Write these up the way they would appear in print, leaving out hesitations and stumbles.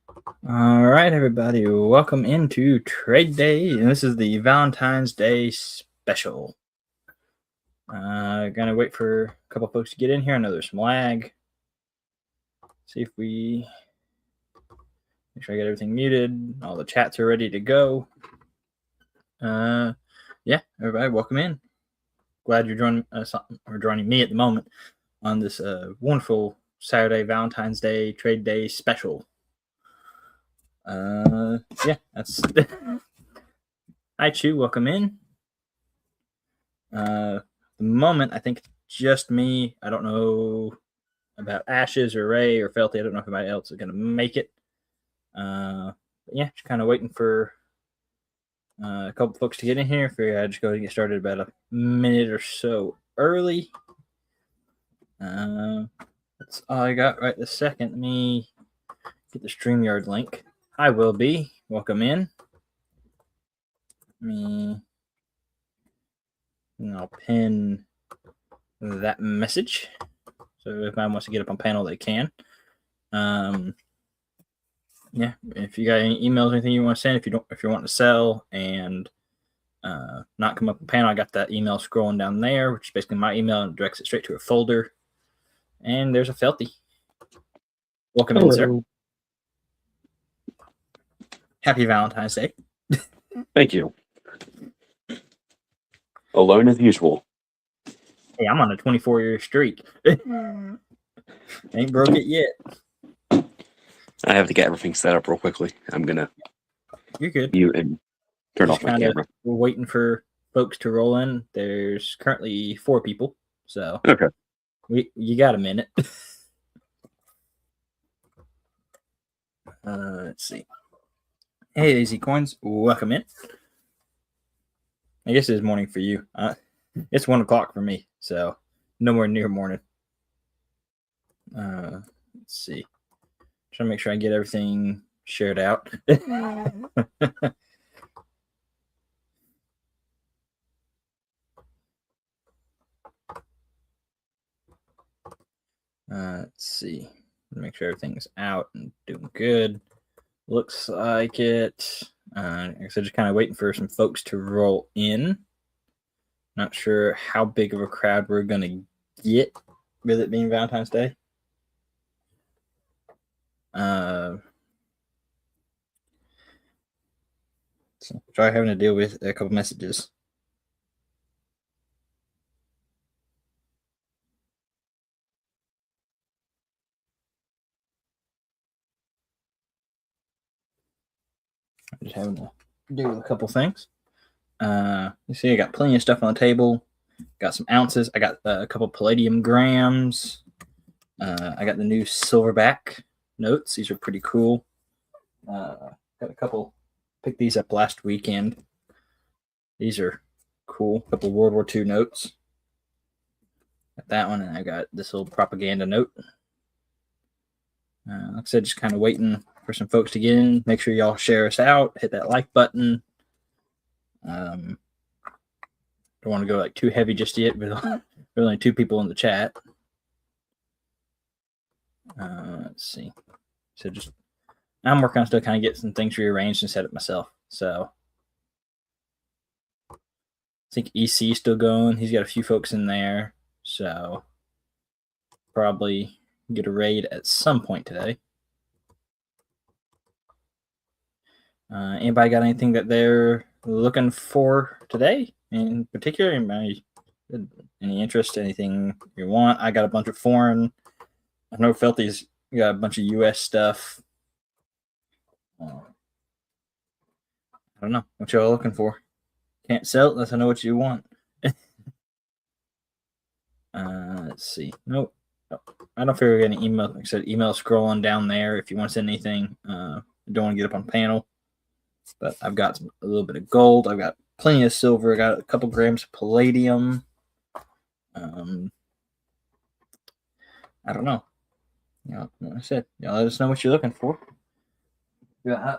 All right, everybody, welcome into Trade Day, and this is the Valentine's Day special. Gonna wait for a couple folks to get in here. I know there's some lag. See if we make sure I get everything muted. All the chats are ready to go. Yeah, everybody, welcome in. Glad you're joining us or joining me at the moment on this wonderful Saturday Valentine's Day Trade Day special. Yeah, that's. Hi, Chu. Welcome in. The moment, I think it's just me. I don't know about Ashes or Ray or Felty. I don't know if anybody else is going to make it. But yeah, just kind of waiting for a couple folks to get in here. Figure I'd just go and get started about a minute or so early. That's all I got right this second. Let me get the StreamYard link. Hi, Will B. Welcome in. And I'll pin that message. So if anyone wants to get up on panel, they can. Yeah, if you got any emails or anything you want to send, if you want to sell and not come up on panel, I got that email scrolling down there, which is basically my email, and directs it straight to a folder. And there's a Felty. Welcome in, sir. Happy Valentine's Day. Thank you. Alone as usual. Hey, I'm on a 24-year streak. Ain't broke it yet. I have to get everything set up real quickly. I'm gonna You're good. mute and turn off my camera. We're waiting for folks to roll in. There's currently 4 people, so okay. You got a minute. Let's see. Hey, Easy Coins, welcome in. I guess it's morning for you. It's 1 o'clock for me, so nowhere near morning. Let's see. Trying to make sure I get everything shared out. Let's see. Make sure everything's out and doing good. Looks like it. So just kind of waiting for some folks to roll in. Not sure how big of a crowd we're going to get with it being Valentine's Day. So try having to deal with a couple messages. I'm just having to deal with a couple things. You see, I got plenty of stuff on the table. Got some ounces. I got a couple palladium grams. I got the new silverback notes. These are pretty cool. Got a couple. Picked these up last weekend. These are cool. A couple World War II notes. Got that one, and I got this little propaganda note. Like I said, just kind of waiting for some folks to get in. Make sure y'all share us out. Hit that like button. Don't want to go like too heavy just yet, but there's only 2 people in the chat. Let's see. So just I'm working on still kind of get some things rearranged and set up myself. So I think EC is still going. He's got a few folks in there. So probably get a raid at some point today. Anybody got anything that they're looking for today in particular? Anybody, any interest, anything you want? I got a bunch of foreign. I know Felty's got a bunch of US stuff. I don't know what y'all looking for. Can't sell it unless I know what you want. Let's see. Nope. I don't figure any email. Like I said, email scrolling down there if you want to send anything. Don't want to get up on panel. But I've got a little bit of gold. I've got plenty of silver. I got a couple grams of palladium. I don't know. Like I said, y'all let us know what you're looking for. Yeah,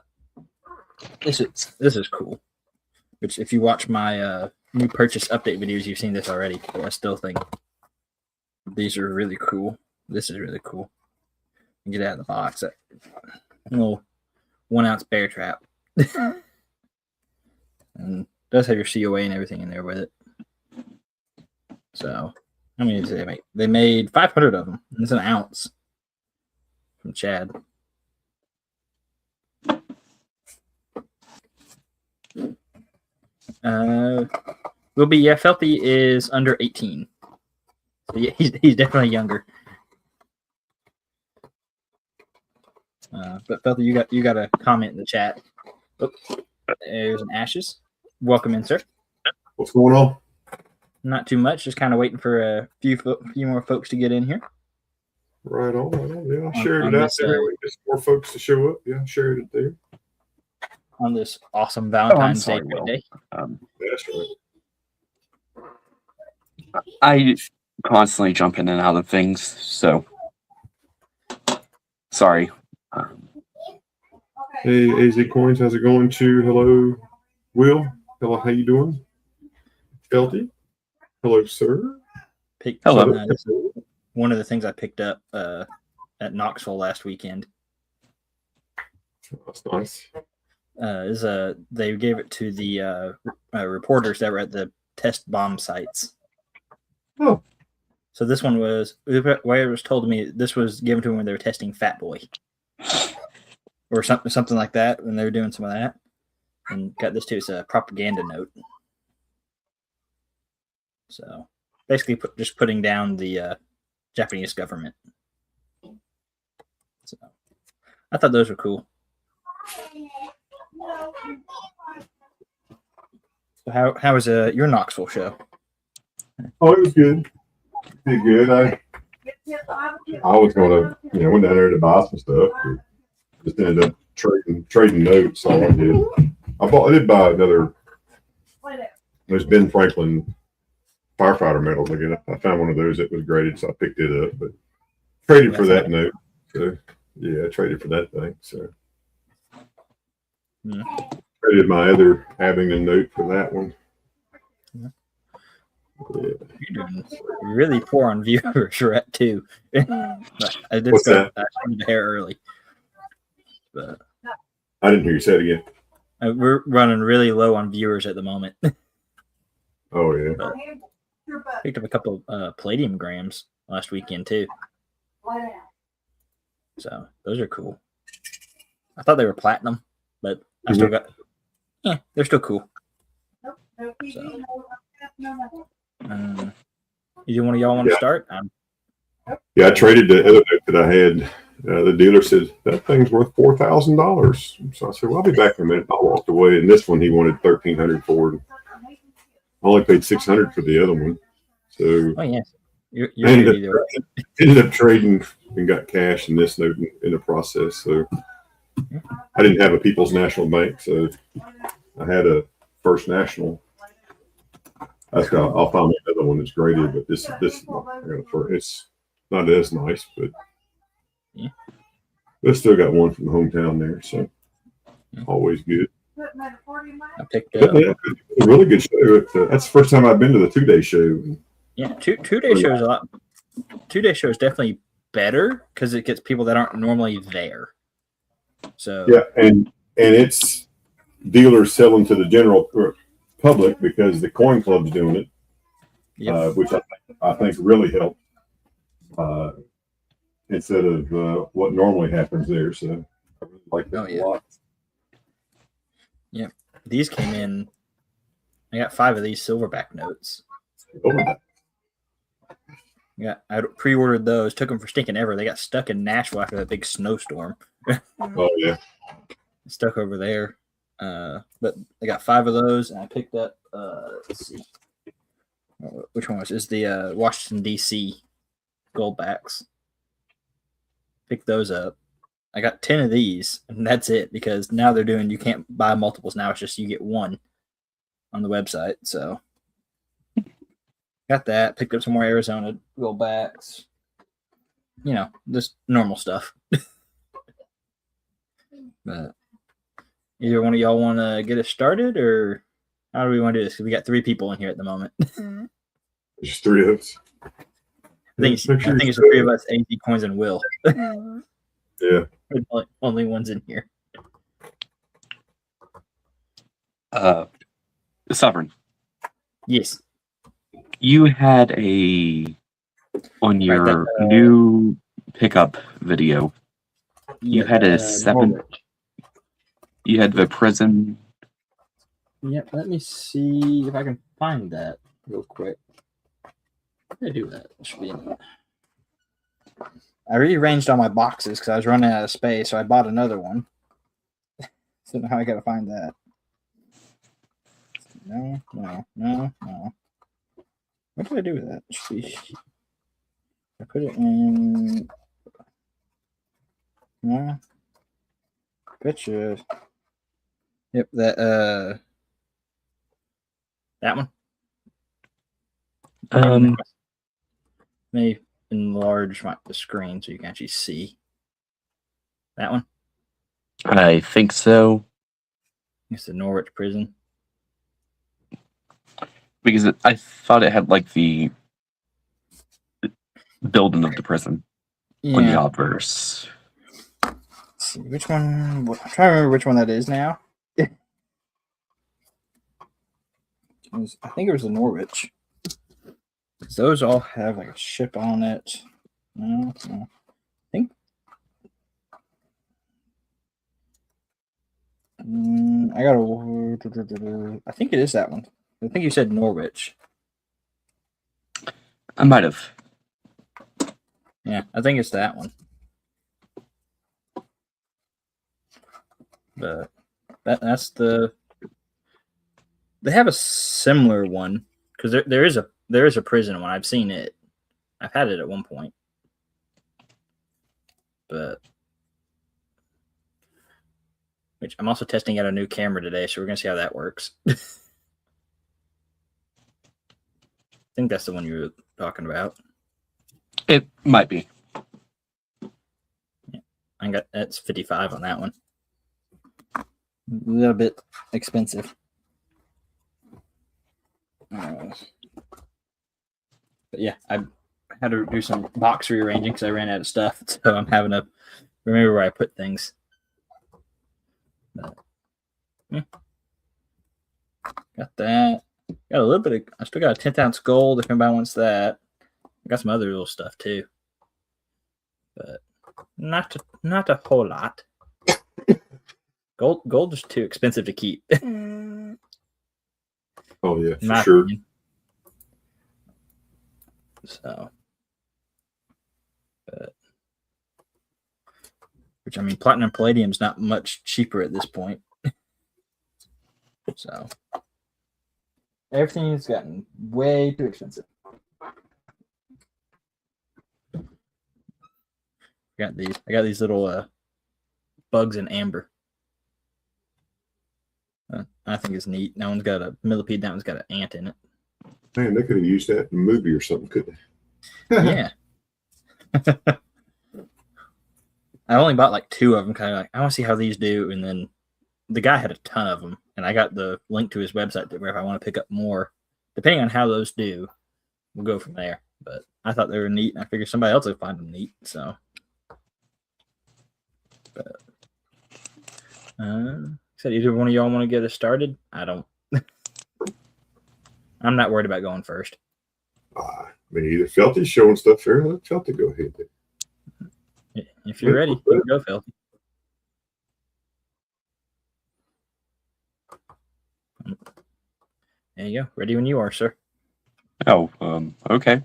this is cool. Which, if you watch my new purchase update videos, you've seen this already. But I still think these are really cool. This is really cool. Get out of the box. Little 1 ounce bear trap. And does have your COA and everything in there with it. So, how many did they make? They made 500 of them. And it's an ounce from Chad. Will be Felty is under 18. So yeah, he's definitely younger. But Felty, you got a comment in the chat. Oh, there's an Ashes. Welcome in, sir. What's going on? Not too much. Just kind of waiting for a few more folks to get in here. Right on. Right on. Yeah, I shared it out there. Just more folks to show up. Yeah, I shared it there. On this awesome Valentine's Day. That's right. I constantly jump in and out of things, so sorry. Hey, AZ Coins, how's it going? Hello, Will. Hello, how you doing? Felty. Hello, sir. Hello. One of the things I picked up at Knoxville last weekend. That's nice. They gave it to the reporters that were at the test bomb sites. Oh. So this one was, where it was told to me, this was given to them when they were testing Fat Boy. Or something like that, when they were doing some of that. And got this too, it's a propaganda note. So basically just putting down the Japanese government. So I thought those were cool. So how was your Knoxville show? Oh, it was good. Did good. I was going to, went down there to buy some stuff. Just ended up trading notes. All I did. I did buy another. There's Ben Franklin firefighter medals. I found one of those that was graded, so I picked it up. But traded for that note. So yeah, I traded for that thing. So traded my other Abingdon note for that one. Yeah. You're doing really poor on viewers, right? Too. I did start the hair early. But I didn't hear you say it again. We're running really low on viewers at the moment. Oh yeah. But picked up a couple palladium grams last weekend too. So those are cool. I thought they were platinum, but I still got. Yeah, they're still cool. So, either one of y'all want to start? Yeah, I traded the other note that I had. The dealer said that thing's worth $4,000. So I said, "Well, I'll be back in a minute." I walked away, and this one he wanted $1,300 for it. I only paid $600 for the other one. So oh yes, you're ended up trading and got cash in this note in the process. So I didn't have a People's National Bank, so I had a First National. I'll find another one that's graded, but this it's not as nice, but I still got one from the hometown there, so always good. I picked up a really good show. That's the first time I've been to the 2-day show. Yeah, two-day show is a lot. 2-day show is definitely better because it gets people that aren't normally there. So yeah, and it's dealers selling to the general public because the coin club's doing it, which I think really helped instead of what normally happens there. So I really like that a lot. Yeah, these came in. I got 5 of these silverback notes. Yeah, I pre-ordered those. Took them for stinking ever. They got stuck in Nashville after that big snowstorm. Oh yeah, stuck over there. But I got 5 of those, and I picked up. Let's see, which one was? Is the Washington D.C. Goldbacks. Picked those up. I got 10 of these, and that's it because now they're doing. You can't buy multiples now. It's just you get one on the website. So got that. Picked up some more Arizona Goldbacks. Just normal stuff. But either one of y'all want to get us started, or how do we want to do this? Because we got 3 people in here at the moment. Just 3 of us. I think it's the 3 of us, AZ Coins and Will. Yeah. Only ones in here. Sovereign, Yes. you had on your Right, that, new pickup video, you had a 7. Norwich. You had the prison. Yep, let me see if I can find that real quick. How do I do that? It should be in it. I rearranged all my boxes because I was running out of space, so I bought another one. So now I gotta find that. No. What did I do with that? I put it in. No. Pictures. Yep, that one. Let me enlarge the screen so you can actually see. That one? I think so. It's the Norwich prison. Because I thought it had like the building of the prison on the obverse. Let's see which one. I'm trying to remember which one that is now. I think it was the Norwich. Those all have like a ship on it. No. I think. I think it is that one. I think you said Norwich. I might have. Yeah, I think it's that one. But that's the. They have a similar one because there is a prison one. I've seen it. I've had it at one point, but which I'm also testing out a new camera today, so we're gonna see how that works. I think that's the one you were talking about. It might be. Yeah, I got that's 55 on that one. A little bit expensive. But yeah, I had to do some box rearranging because I ran out of stuff, so I'm having to remember where I put things. But, got that. Got a little bit of. I still got a 10th ounce gold if anybody wants that. I got some other little stuff too, but not a whole lot. Gold is too expensive to keep. Oh yeah, for sure. Opinion. So, but which I mean, platinum palladium's not much cheaper at this point. So everything has gotten way too expensive. I got these little bugs in amber. I think it's neat. That one's got a millipede. That one's got an ant in it. Man, they could have used that in a movie or something, couldn't they? Yeah. I only bought like 2 of them. Kind of like I want to see how these do, and then the guy had a ton of them, and I got the link to his website where if I want to pick up more, depending on how those do, we'll go from there. But I thought they were neat, and I figured somebody else would find them neat. So, but said either one of y'all want to get us started? I don't. I'm not worried about going first. I mean, either Felty's showing stuff here. Let Felty go ahead. If you're ready, you can go, Felty. There you go. Ready when you are, sir. Oh, okay.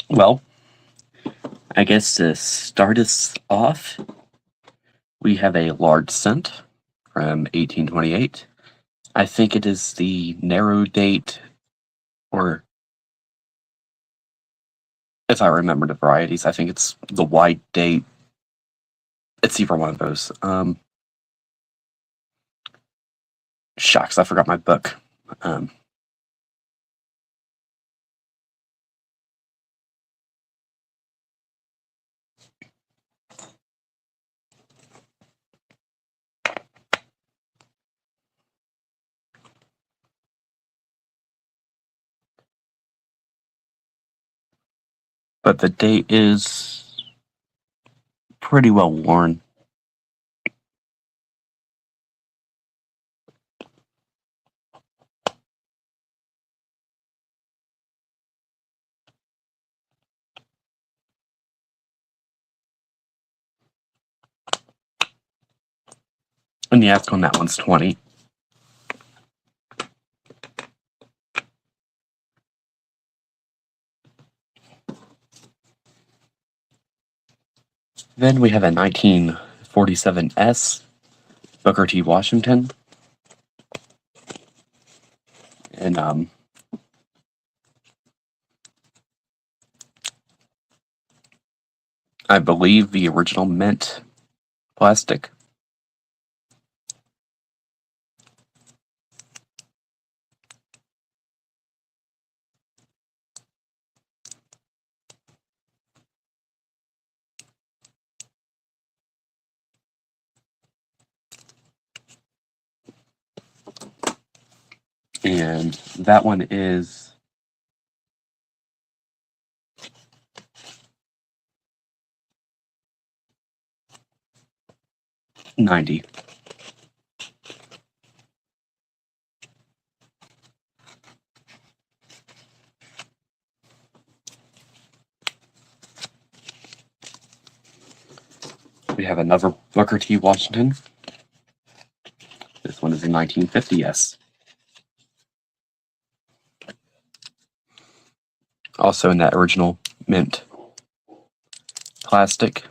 Well, I guess to start us off, we have a large cent from 1828. I think it is the narrow date, or if I remember the varieties, I think it's the wide date. It's either one of those. Shucks, I forgot my book. But the date is pretty well worn. And the ask on that one's 20. Then we have a 1947 S Booker T. Washington. And I believe the original mint plastic. And that one is $90. We have another Booker T. Washington. This one is a 1950 S. Also in that original mint plastic.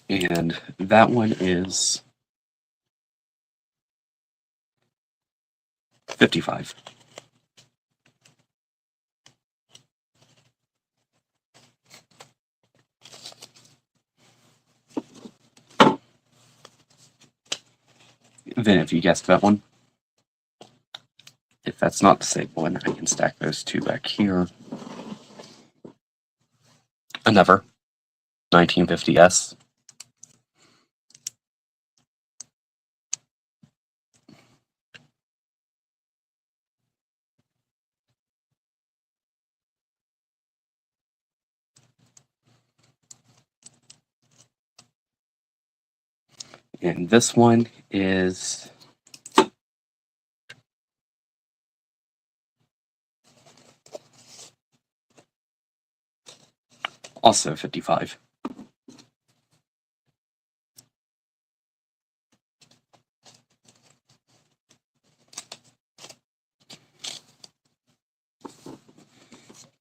And that one is $55. Then if you guessed that one, if that's not the same one, I can stack those two back here. Another 1950 S. And this one is also 55.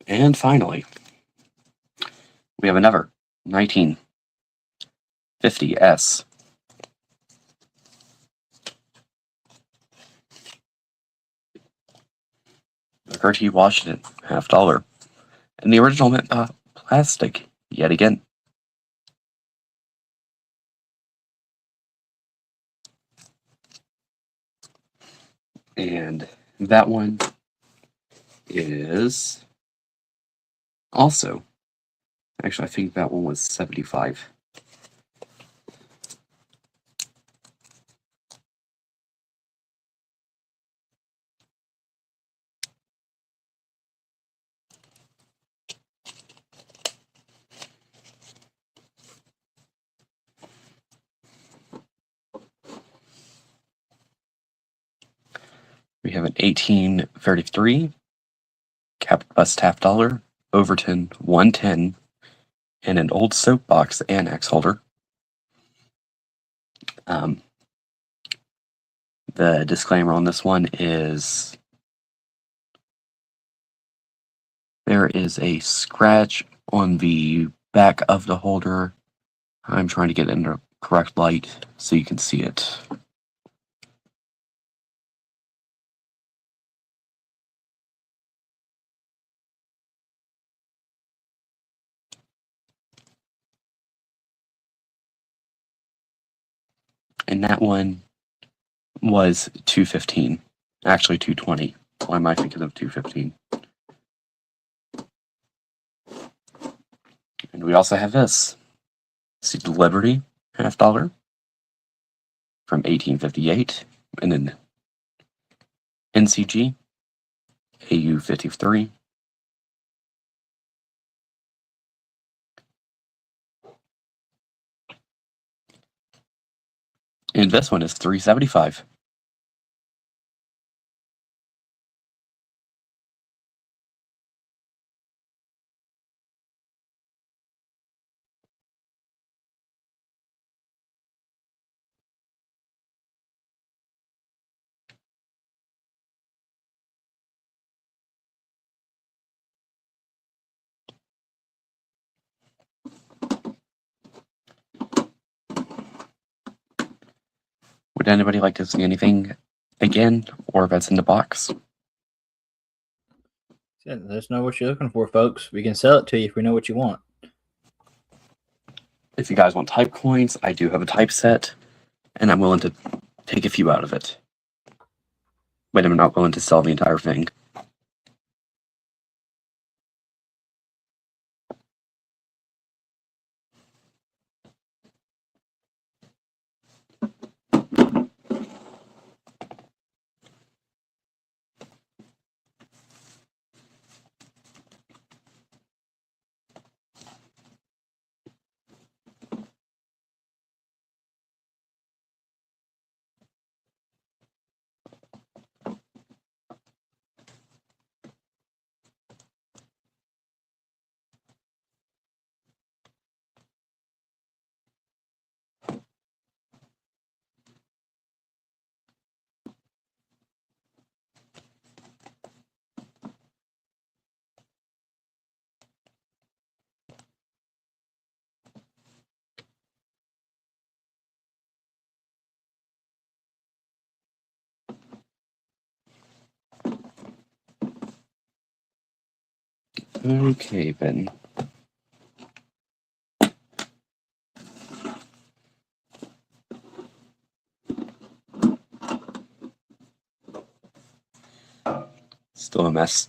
And finally, we have another 1950 S. Booker T. Washington, $50. And the original mint plastic, yet again. And that one is also, actually, I think that one was 75. We have an 1833 capped bust $50, Overton 110, and an old soapbox annex holder. The disclaimer on this one is there is a scratch on the back of the holder. I'm trying to get it in the correct light so you can see it. And that one was $215. Actually $220. Why am I thinking of $215? And we also have this. See the Liberty, $50 from 1858. And then NCG, AU 53. And this one is $375. Would anybody like to see anything again, or if that's in the box? Yeah, let us know what you're looking for, folks. We can sell it to you if we know what you want. If you guys want type coins, I do have a type set, and I'm willing to take a few out of it. But I'm not willing to sell the entire thing. Okay, then. Still a mess.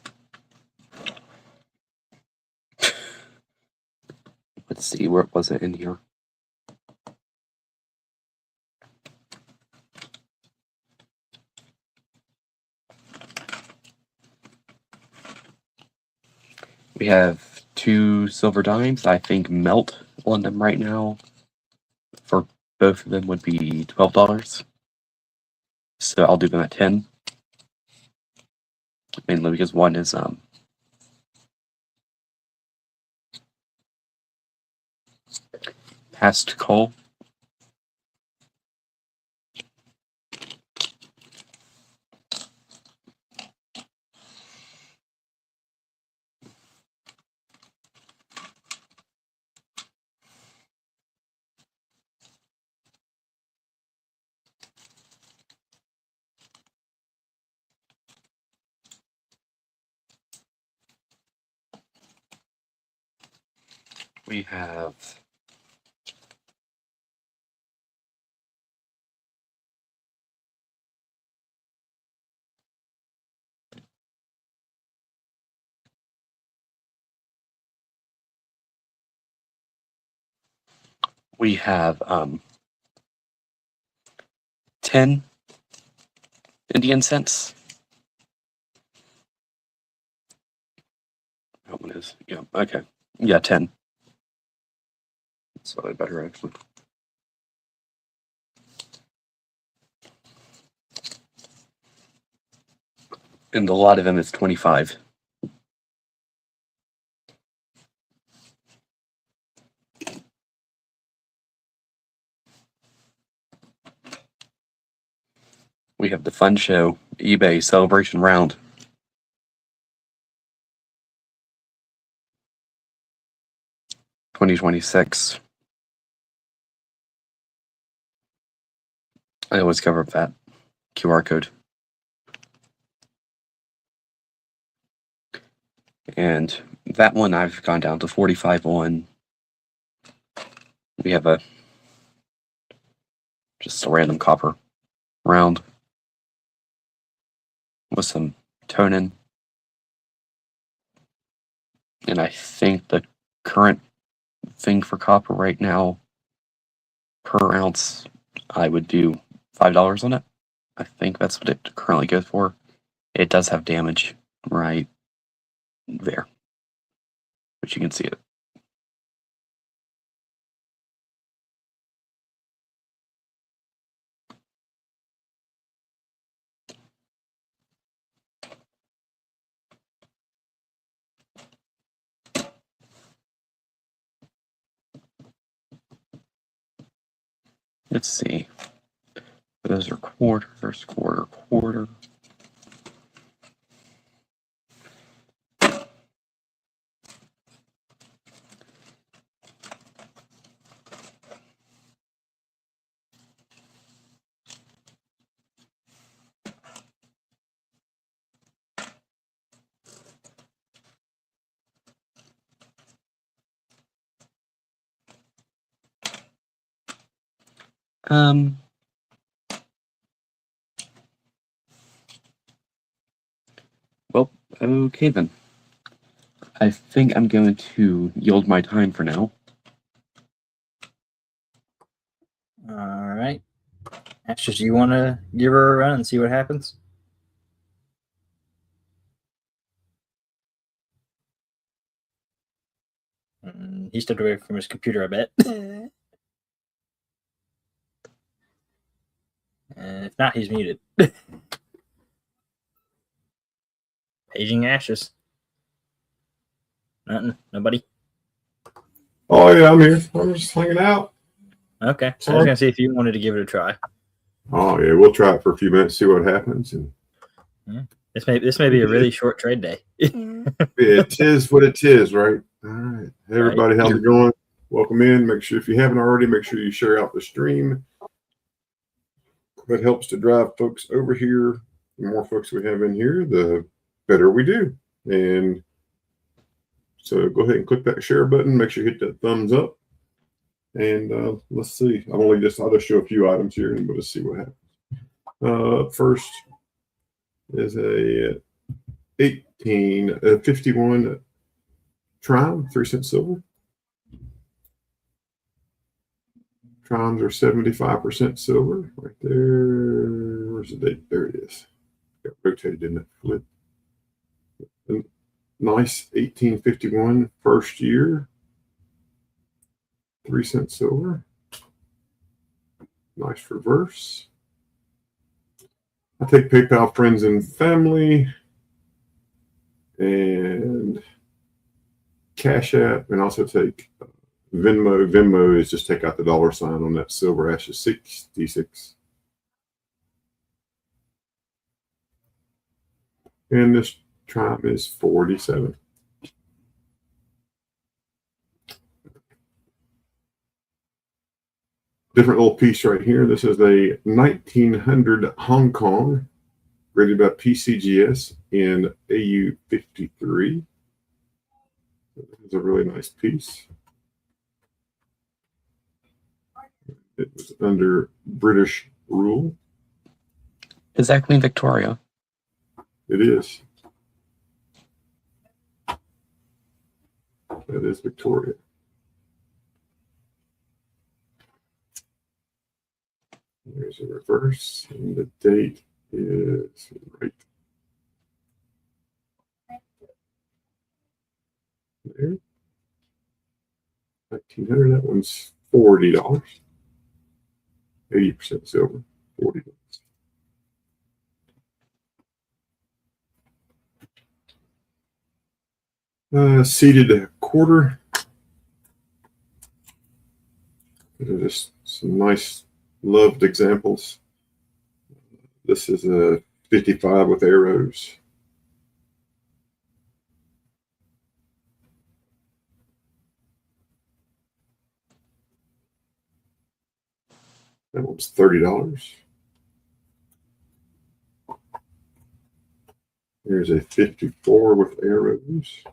Let's see, where was it in here? We have 2 silver dimes. I think melt on them right now for both of them would be $12. So I'll do them at 10. Mainly because one is past coal. We have we have 10 Indian cents. That one is, yeah, okay. Yeah, 10. That's probably better, actually. And a lot of them is 25. We have the Fun Show eBay Celebration Round. $20.26. I always cover up that QR code. And that one I've gone down to 45 on. We have just a random copper round with some tonin. And I think the current thing for copper right now per ounce, I would do $5 on it. I think that's what it currently goes for. It does have damage right there, but you can see it. Let's see. Those are quarters, quarter. Um, well, okay then. I think I'm going to yield my time for now. All right. Ashes, you want to give her a run and see what happens? He stepped away from his computer, I bet. If not, he's muted. Paging Ashes. Nothing. Nobody. Oh yeah, I'm here. I'm just hanging out. Okay. So I Sorry. was gonna see if you wanted to give it a try. Oh yeah, we'll try it for a few minutes, see what happens. And This may be a really short trade day. it is what it is, right? All right. Hey everybody, how's it going? Welcome in. Make sure if you haven't already, make sure you share out the stream. That helps to drive folks over here. The more folks we have in here, the better we do. And so go ahead and click that share button. Make sure you hit that thumbs up. And let's see. I'll just show a few items here, and we'll just see what happens. First is a 1851 Trime, 3-cent silver. Trimes are 75% silver. Right there. Where's the date? There it is. Got rotated, didn't it? Flip. Nice 1851 first year. 3-cent silver. Nice reverse. I take PayPal friends and family and Cash App, and also take Venmo. Venmo is just take out the $ on that silver. Ashes 66. And this Trime is 47. Different little piece right here. This is a 1900 Hong Kong, rated by PCGS in AU53. This is a really nice piece. It was under British rule. Is that Queen Victoria? It is. That is Victoria. There's a reverse, and the date is right there. 1900. That one's $40. 80% silver. $40. Seated quarter. These are just some nice loved examples. This is a 55 with arrows. That one's $30. Here's a 54 with arrows.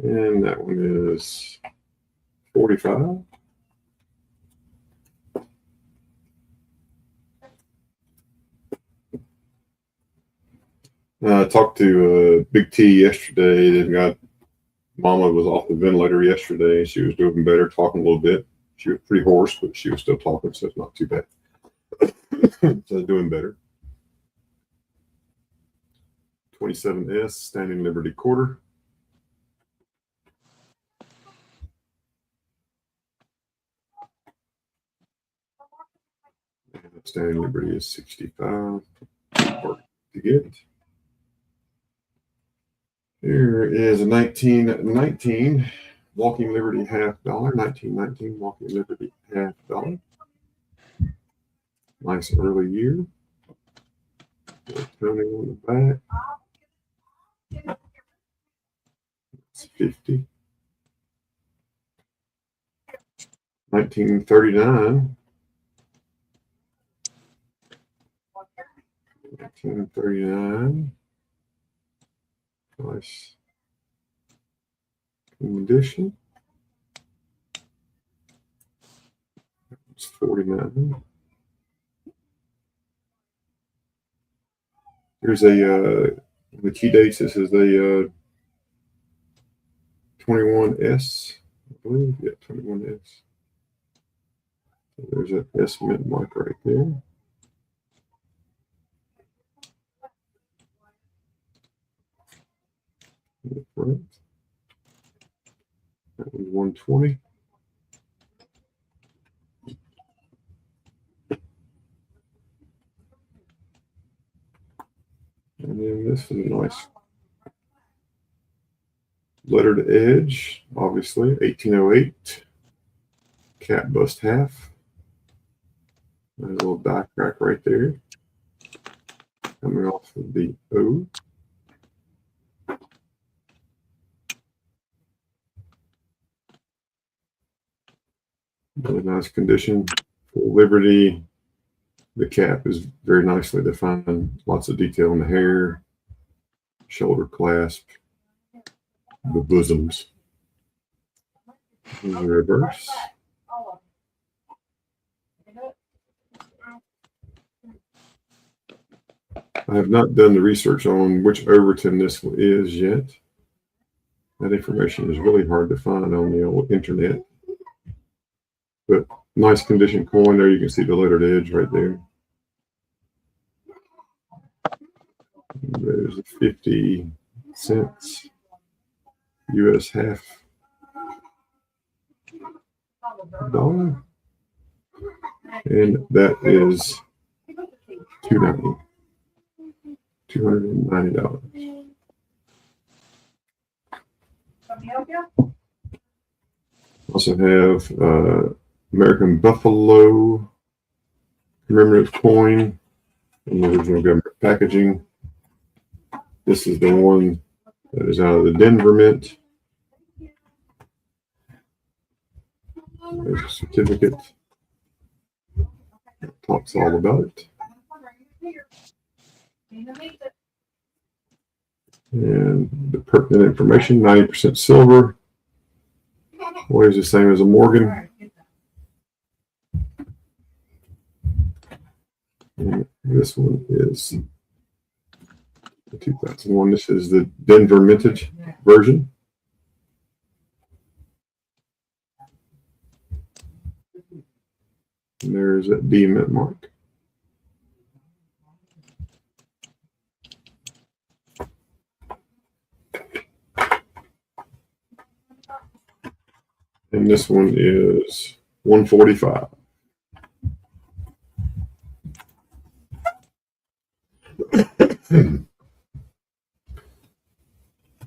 And that one is 45. I talked to Big T yesterday. They've got Mama was off the ventilator yesterday. She was doing better, talking a little bit. She was pretty hoarse, but she was still talking, so it's not too bad. So doing better. 27S, Standing Liberty quarter. And Standing Liberty is 65. Hard to get. Here is a 1919 Walking Liberty $50. 1919 Walking Liberty $50. Nice early year. Tony on the back. It's 50. 1939. 1939. Nice condition. It's 49. Here's the key dates. This is the 21S, I believe. Yeah, 21S. So there's an S mint mark right there. In the front. That was 120. And then this is a nice lettered edge, obviously, 1808. Cap bust half. There's a little die crack right there. Coming off of the O. Really nice condition. Full Liberty. The cap is very nicely defined. Lots of detail in the hair, shoulder clasp, the bosoms. In the reverse. I have not done the research on which Overton this is yet. That information is really hard to find on the old internet. But nice condition coin there. You can see the lettered edge right there. There's a 50 cents US half dollar. And that is $290. Also have American Buffalo commemorative coin in the original government packaging. This is the one that is out of the Denver Mint. There's a certificate that talks all about it. And the pertinent information, 90% silver. Weighs the same as a Morgan. And this one is the 2001. This is the Denver Mintage version. And there's that D mint mark. And this one is 145.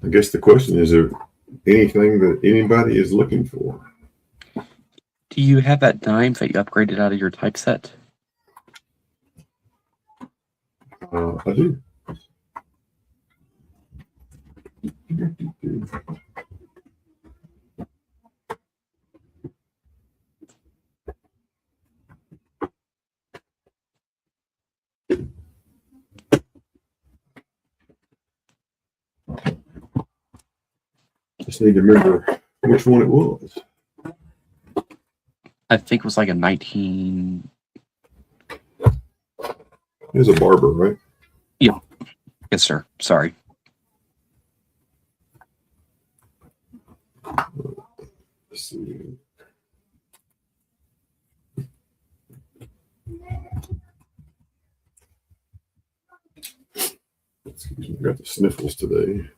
I guess the question is there anything that anybody is looking for? Do you have that dime that you upgraded out of your typeset? I do. Just need to remember which one it was. I think it was like a 19. It was a Barber, right? Yeah. Yes, sir. Sorry. Let's see. Excuse me, I got the sniffles today.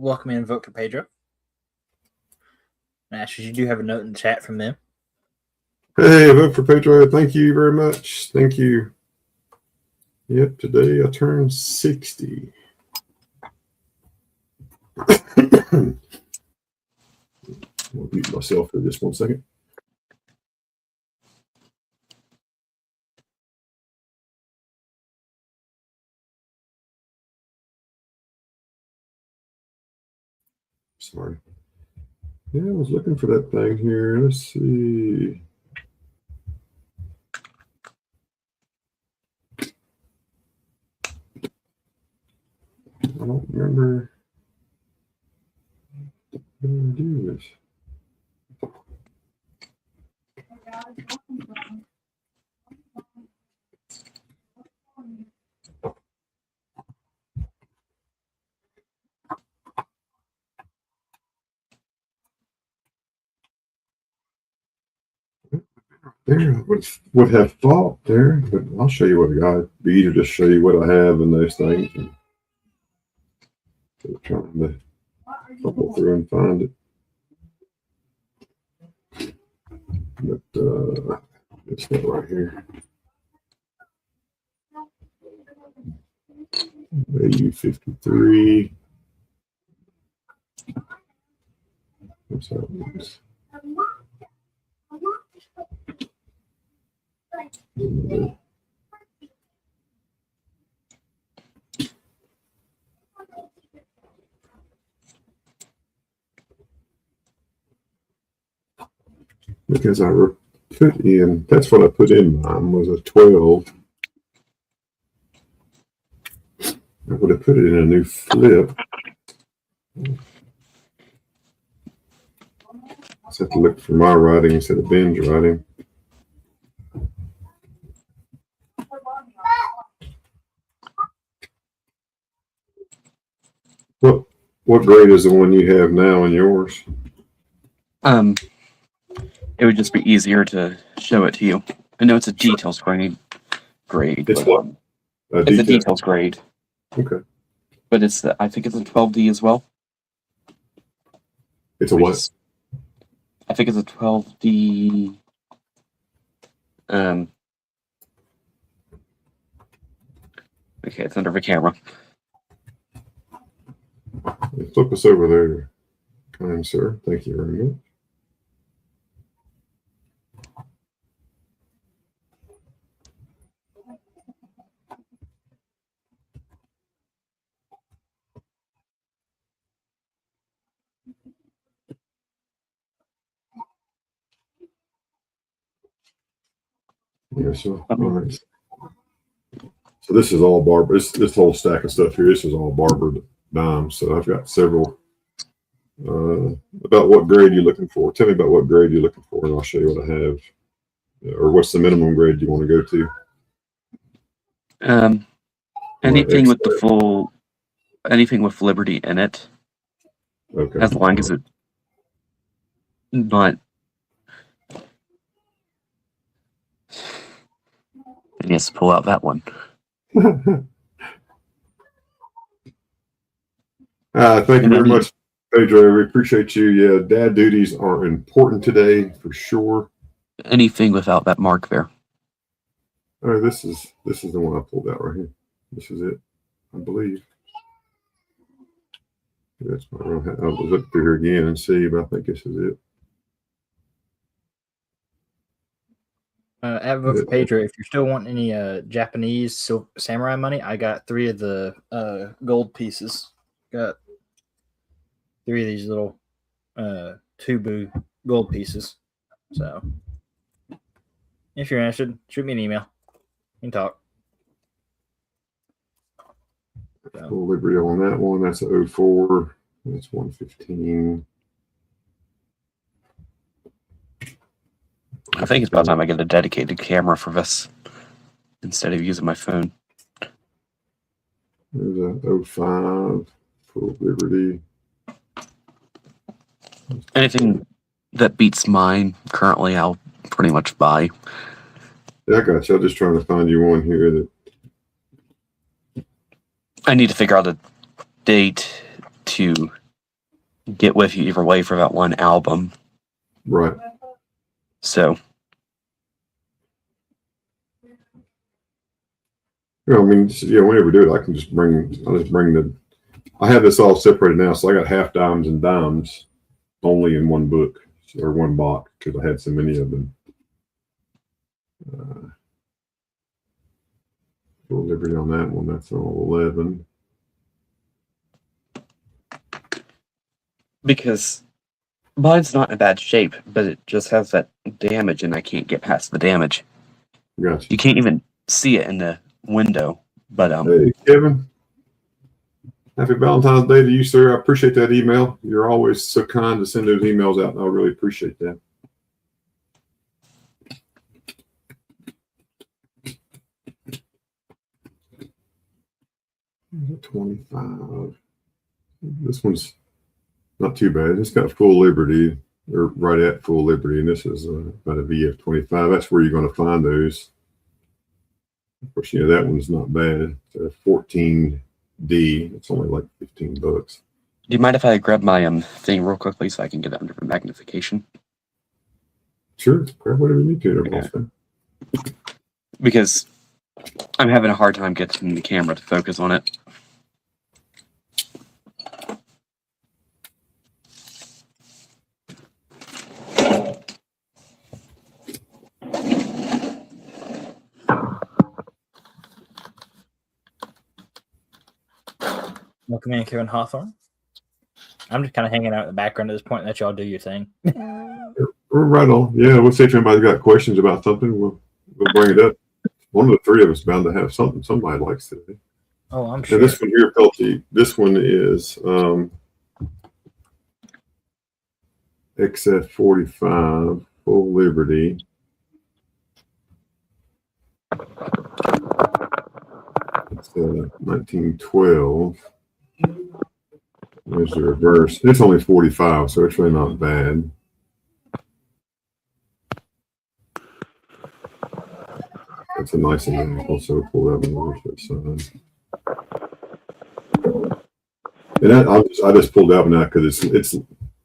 Welcome in, vote for Pedro. And Ashes, you do have a note in the chat from them. Hey, vote for Pedro. Thank you very much. Thank you. Yep, today I turned 60. I'll mute myself for just 1 second. Sorry. Yeah, I was looking for that thing here. Let's see. I don't remember. What did I do this? There, I would have thought there, but I'll show you what I got. It'd be easier to show you what I have in those things. And so trying to go through and find it. But it's not right here. AU53. That's how it looks. Because I put in, that's what I put in mine was a 12. I would have put it in a new flip. I just have to look for my writing instead of Ben's writing. What grade is the one you have now in yours? It would just be easier to show it to you. I know it's a details grade. It's but, what? It's a details grade. Okay. But it's I think it's a 12D as well. It's a what? I think it's a 12D. Okay, it's under the camera. Flip us over there, kind sir. Thank you very much. Yeah, so all right. So this is all barber. This whole stack of stuff here. This is all barbered dimes. So I've got several. About what grade you're looking for? Tell me about what grade you're looking for, and I'll show you what I have. Or what's the minimum grade you want to go to? Anything with the full, anything with Liberty in it. Okay. As long as it not. Yes, pull out that one. Thank you very much, Pedro. We appreciate you. Yeah, dad duties are important today for sure. Anything without that mark there. Oh, this is the one I pulled out right here. This is it, I believe. That's my wrong. I'll look through here again and see, but I think this is it. Advocate for Pedro, if you're still wanting any Japanese samurai money, I got 3 of the gold pieces. Got 3 of these little Tubu gold pieces. So if you're interested, shoot me an email. We can talk. Full Liberty on that one. That's a 04. That's 115. I think it's about time I get a dedicated camera for this instead of using my phone. There's a 05 Full Liberty. Anything that beats mine currently, I'll pretty much buy. Yeah, I got you. I'm just trying to find you one here that I need to figure out a date to get with you either way for that one album. Right. So. Well, I mean, yeah, whenever we do it, I can just I have this all separated now, so I got half dimes and dimes only in one book or one box because I had so many of them. Full Liberty on that one. That's on 11. because mine's not in bad shape, but it just has that damage, and I can't get past the damage. Gotcha. You can't even see it in the window. But Hey, Kevin. Happy Valentine's Day to you, sir. I appreciate that email. You're always so kind to send those emails out, and I really appreciate that. $25. This one's not too bad. It's got full liberty, or right at full liberty, and this is about a VF25. That's where you're going to find those. Of course, that one's not bad. It's a 14D. It's only like $15. do you mind if I grab my thing real quickly so I can get it under magnification? Sure, grab whatever you need to. Okay. Because I'm having a hard time getting the camera to focus on it. Welcome in, Kevin Hawthorne. I'm just kind of hanging out in the background at this point and let y'all do your thing. We're right on. Yeah, we'll see if anybody's got questions about something. We'll bring it up. One of the three of us is bound to have something somebody likes today. Oh, I'm sure. Now, this one here, Pelty, this one is XF45, full liberty. It's 1912. There's the reverse. It's only 45, so it's really not bad. That's a nice one. Also pull that one over to the side. And I just pulled that one out because it's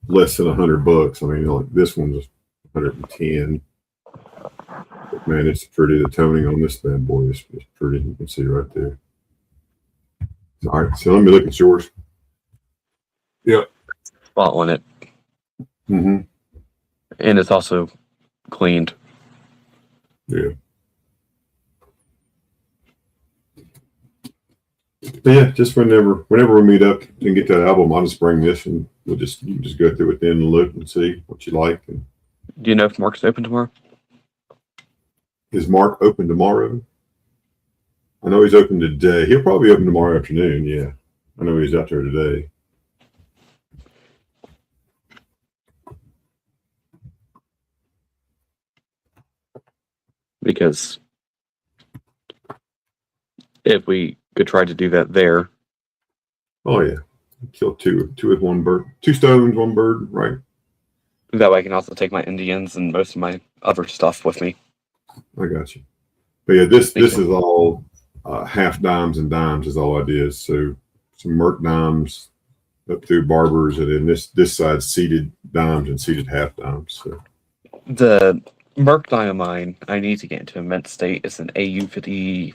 less than $100. I mean, like this one's 110. But man, it's pretty. The toning on this bad boy is pretty. You can see right there. All right, so let me look at yours. Yep. Spot on it. Mm-hmm. And it's also cleaned. Yeah. But yeah, just whenever we meet up and get that album, I'll just bring this and you can just go through it then and look and see what you like. And Do you know if Mark's open tomorrow? is Mark open tomorrow? I know he's open today. He'll probably open tomorrow afternoon. Yeah, I know he's out there today. Because if we could try to do that there. Oh yeah, kill two with one bird. 2 stones, 1 bird. Right. That way I can also take my Indians and most of my other stuff with me. I got you. But yeah, this is all half dimes and dimes is all I did. So some Merc dimes up through barbers, and then this side seated dimes and seated half dimes. So The Merc Diamine I need to get into a mint state. It's an AU58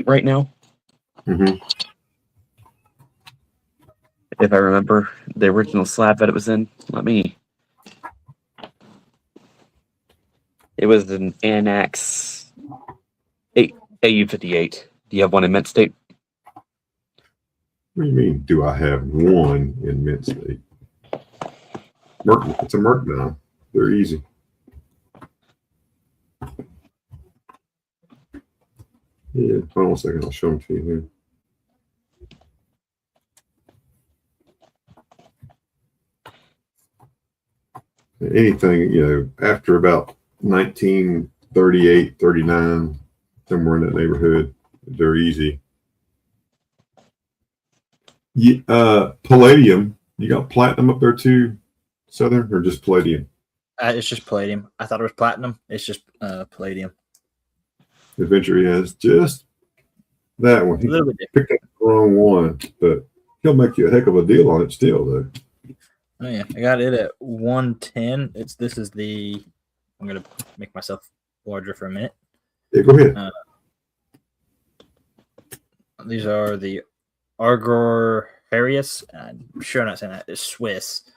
right now. mm-hmm. If I remember the original slab that it was in. It was an Anax 8 AU58. Do you have one in mint state? What do you mean? Do I have one in mint state? Merc, it's a Merc dime. They're easy. Yeah, hold on a second. I'll show them to you here. Anything, after about 1938, 39, somewhere in that neighborhood, they're easy. Palladium, you got platinum up there too, Southern, or just palladium? It's just palladium. I thought it was platinum. It's just palladium. Adventure has just that one. He A little bit different. picked up the wrong one, but he'll make you a heck of a deal on it still, though. Oh yeah, I got it at 110. This is the. I'm gonna make myself larger for a minute. Yeah, go ahead. These are the Argor Harrius. I'm sure I'm not saying that. It's Swiss.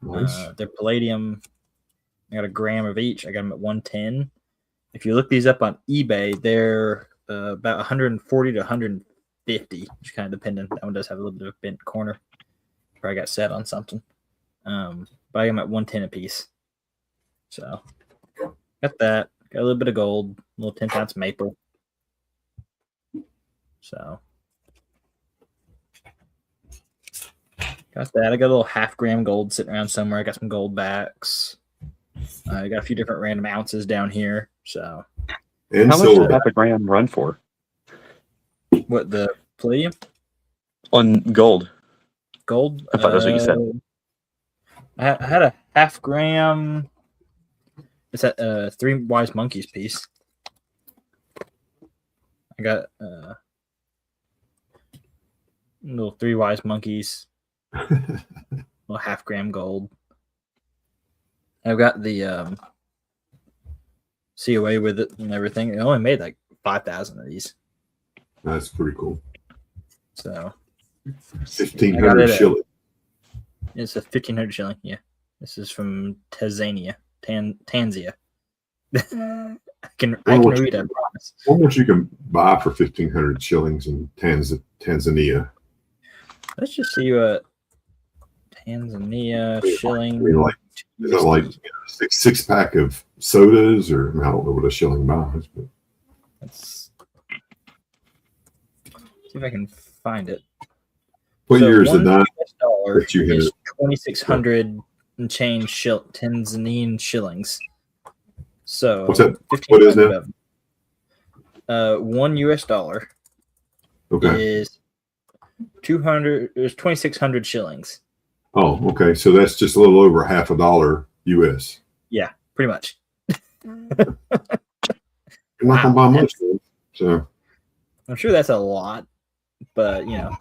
Nice. They're palladium. I got a gram of each. I got them at 110. If you look these up on eBay, they're about 140 to 150, which kind of dependent. That one does have a little bit of a bent corner. Probably got set on something. But I got them at 110 a piece. So got that. Got a little bit of gold, a little 10 ounce maple. So got that. I got a little half-gram gold sitting around somewhere. I got some gold backs. I got a few different random ounces down here. So And How much silver. does half a gram run for? what, the palladium? On gold. Gold? I thought that's what you said. I had a half-gram. It's that 3 wise monkeys piece. I got little 3 wise monkeys, little half-gram gold. I've got the COA with it and everything. It only made like 5,000 of these. That's pretty cool. So 1,500 shilling. It's a 1,500 shilling. Yeah, this is from Tanzania. Tanzania. I can read it. I promise. How much you can buy for 1,500 shillings in Tanzania? Let's just see what Tanzania shilling. I mean, like, is that like six pack of sodas, or I don't know what a shilling buys, but Let's see if I can find it. what year is the $1 dime that you is hit? 2,600 and change Tanzanian shillings. So What's that? What is that? $1 Okay. is 2,600 shillings. Oh, okay. So that's just a little over $50 US. Yeah, pretty much. You're not gonna buy much, man. So I'm sure that's a lot, but you know,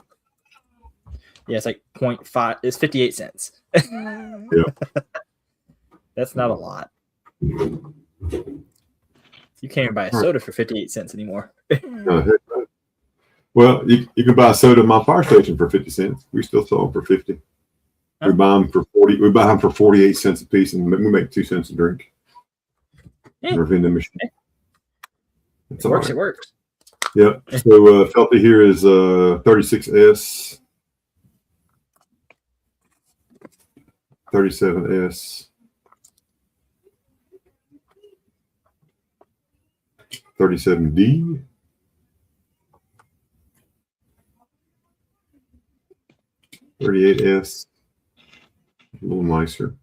yeah, it's like 0.5. It's 58 cents. yeah. That's not a lot. You can't even buy a soda for 58 cents anymore. Well, you can buy a soda at my fire station for 50 cents. We still sell them for 50. We buy them for 40. We buy them for 48 cents a piece, and we make 2 cents a drink. Yeah. Our vending machine. It works. Right. It works. Yep. So Felty here is 36S, 37S, 37D, 38S, a little nicer.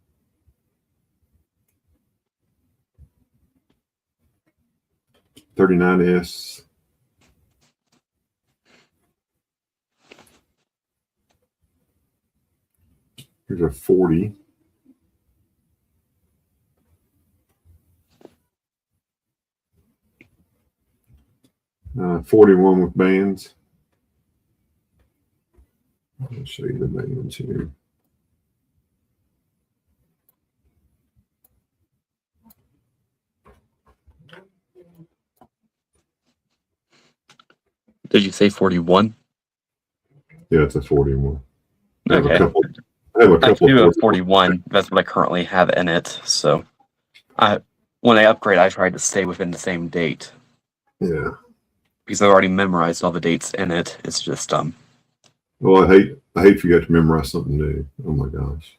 39S. Here's a 40. Uh, 41 with bands. I'll show you the bands here. Did you say 41? Yeah, it's a 41. Okay. I have a couple. I do have 41. That's what I currently have in it. So, when I upgrade, I try to stay within the same date. Yeah. Because I've already memorized all the dates in it. It's just Well, I hate if you got to memorize something new. Oh my gosh.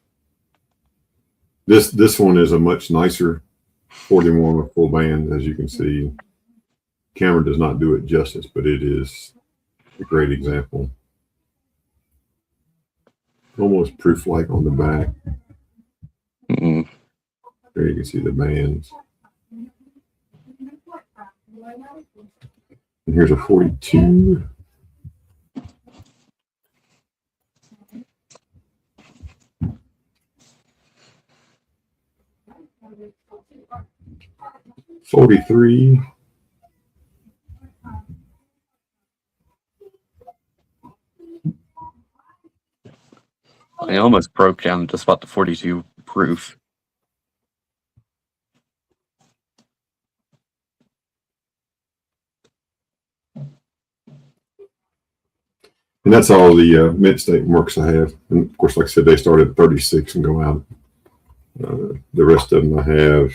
This one is a much nicer 41 with full band, as you can see. Camera does not do it justice, but it is a great example. Almost proof-like on the back. mm-mm. There you can see the bands. And here's a 42. $43. I almost broke down just about the 42 proof. And that's all the mint state marks I have. And of course, like I said, they start at 36 and go out. The rest of them I have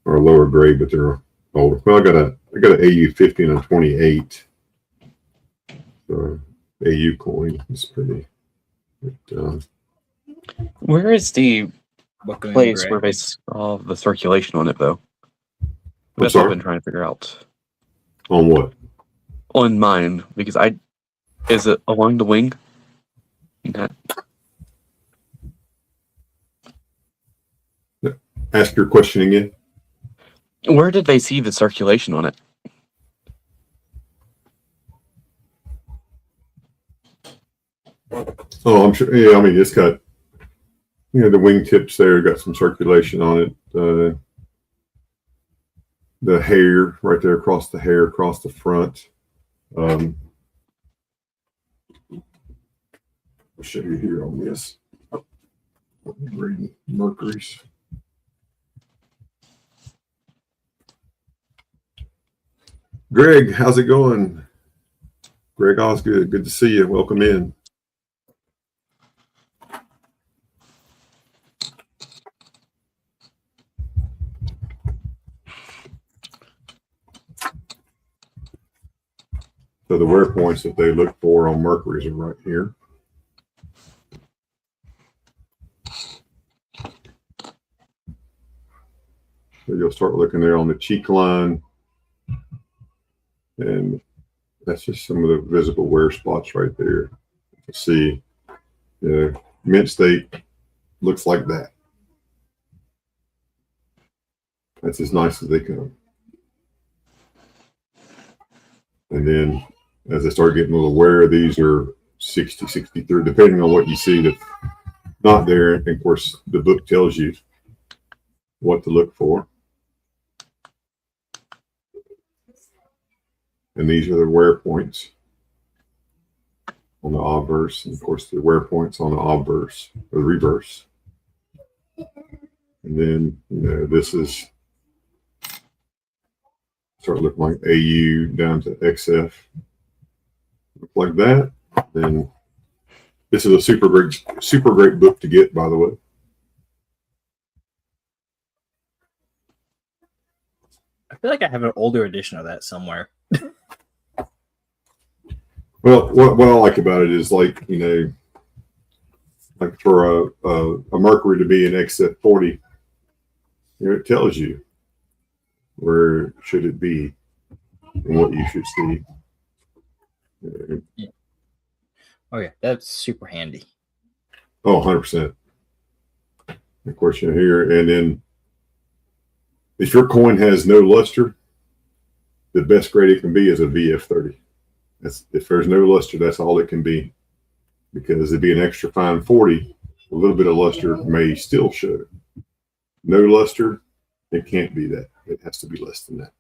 are lower grade, but they're older. Well, I got an AU 50 and a 28. AU coin is pretty. Where is the Welcome in, place Greg. where they saw the circulation on it, though? I'm That's what I've sorry? been trying to figure out. On what? On mine, because is it along the wing? Not- Ask your question again. Where did they see the circulation on it? Oh, I'm sure. Yeah, I mean, it's got, the wingtips there got some circulation on it. The hair right there across the hair, across the front. I'll show you here on this. Reading Mercury's. Greg, how's it going? Greg Osgood, good to see you. Welcome in. So the wear points that they look for on Mercury's are right here. So you'll start looking there on the cheek line. And that's just some of the visible wear spots right there. You can see, mint state looks like that. That's as nice as they come. And then as I start getting a little wear, these are 60, 63, depending on what you see that's not there. And of course, the book tells you what to look for. And these are the wear points on the obverse, and of course the wear points on the obverse or the reverse. And then this is start looking like AU down to XF, look like that. Then this is a super great book to get, by the way. I feel like I have an older edition of that somewhere. Well, what I like about it is like for a Mercury to be an XF40, it tells you where should it be and what you should see. Yeah. Oh yeah, that's super handy. Oh, 100%. Of course, here, and then if your coin has no luster, the best grade it can be is a VF30. If there's no luster, that's all it can be, because it'd be an extra fine 40. A little bit of luster may still show. No luster, it can't be that. It has to be less than that.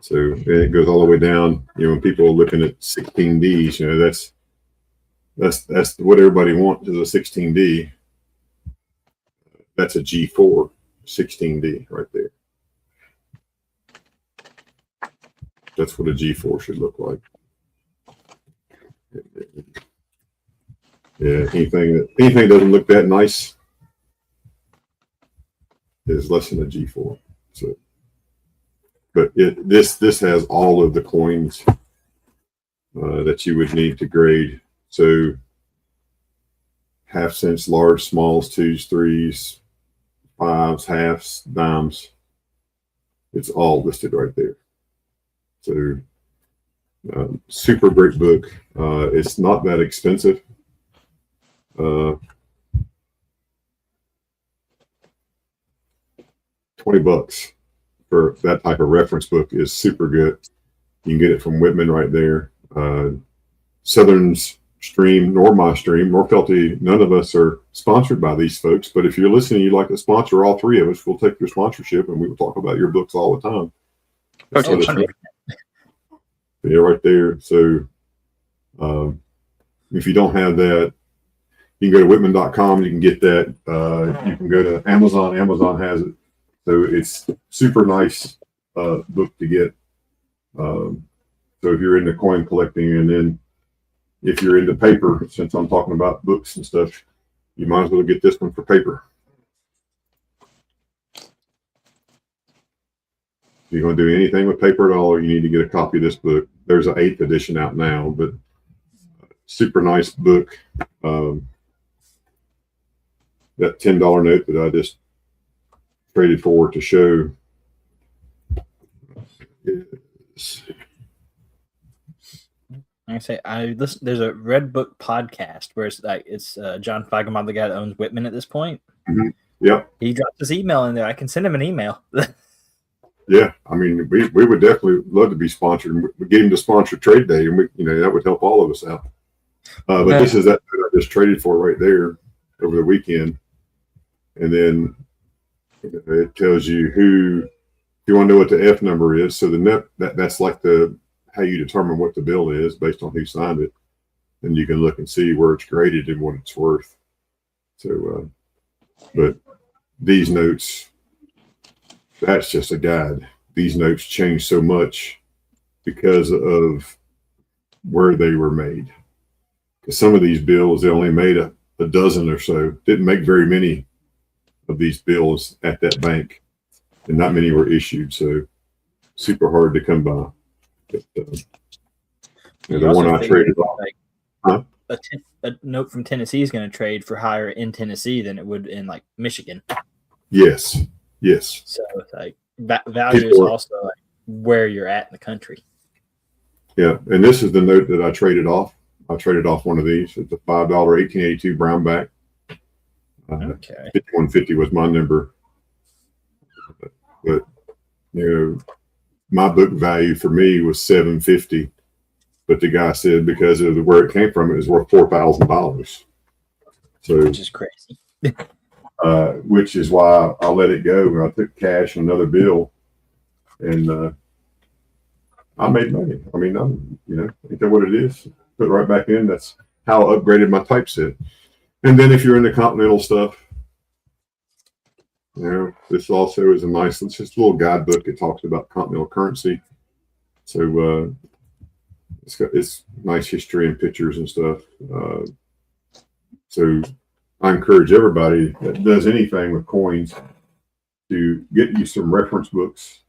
So it goes all the way down. When people are looking at 16Ds, that's what everybody wants is a 16D. That's a G4 16D right there. That's what a G4 should look like. Yeah, anything that doesn't look that nice is less than a G4. So, but this has all of the coins that you would need to grade. So, half cents, large, smalls, 2s, 3s, 5s, halves, dimes. It's all listed right there. So, super great book. It's not that expensive. $20 for that type of reference book is super good. You can get it from Whitman right there. Southern's Stream, nor my stream, nor Felty, none of us are sponsored by these folks. But if you're listening, you'd like to sponsor all three of us, we'll take your sponsorship and we will talk about your books all the time. Yeah, right there. So if you don't have that, you can go to whitman.com. You can get that. You can go to Amazon. Amazon has it. So it's super nice book to get. So if you're into coin collecting, and then if you're into paper, since I'm talking about books and stuff, you might as well get this one for paper. If you're going to do anything with paper at all, you need to get a copy of this book. There's an 8th edition out now, but super nice book. that $10 note that I just traded for to show is, Like I say, I listen. There's a Red Book podcast where it's John Feigelbaum, the guy that owns Whitman at this point. mm-hmm. Yep. He dropped his email in there. I can send him an email. Yeah, I mean, we would definitely love to be sponsored. We get him to sponsor Trade Day, and that would help all of us out. But this is that I just traded for right there over the weekend, and then it tells you who. If you want to know what the F number is, so the net that's like how you determine what the bill is based on who signed it, and you can look and see where it's graded and what it's worth. So, but these notes. That's just a guide. These notes change so much because of where they were made. Because some of these bills, they only made a dozen or so. Didn't make very many of these bills at that bank, and not many were issued. So super hard to come by. But, the one I traded off. A note from Tennessee is going to trade for higher in Tennessee than it would in like Michigan. Yes. So it's like value is also like where you're at in the country. Yeah, and this is the note that I traded off. I traded off one of these. It's a $5 1882 brownback. Okay. 5150 was my number. But my book value for me was $750. But the guy said because of where it came from, it was worth $4,000. So which is crazy. Which is why I let it go. I took cash on another bill, and I made money. I mean, ain't that what it is? Put it right back in. That's how I upgraded my typeset. And then if you're into continental stuff, this also is it's just a little guidebook. It talks about continental currency. So it's nice history and pictures and stuff. So I encourage everybody that does anything with coins to get you some reference books.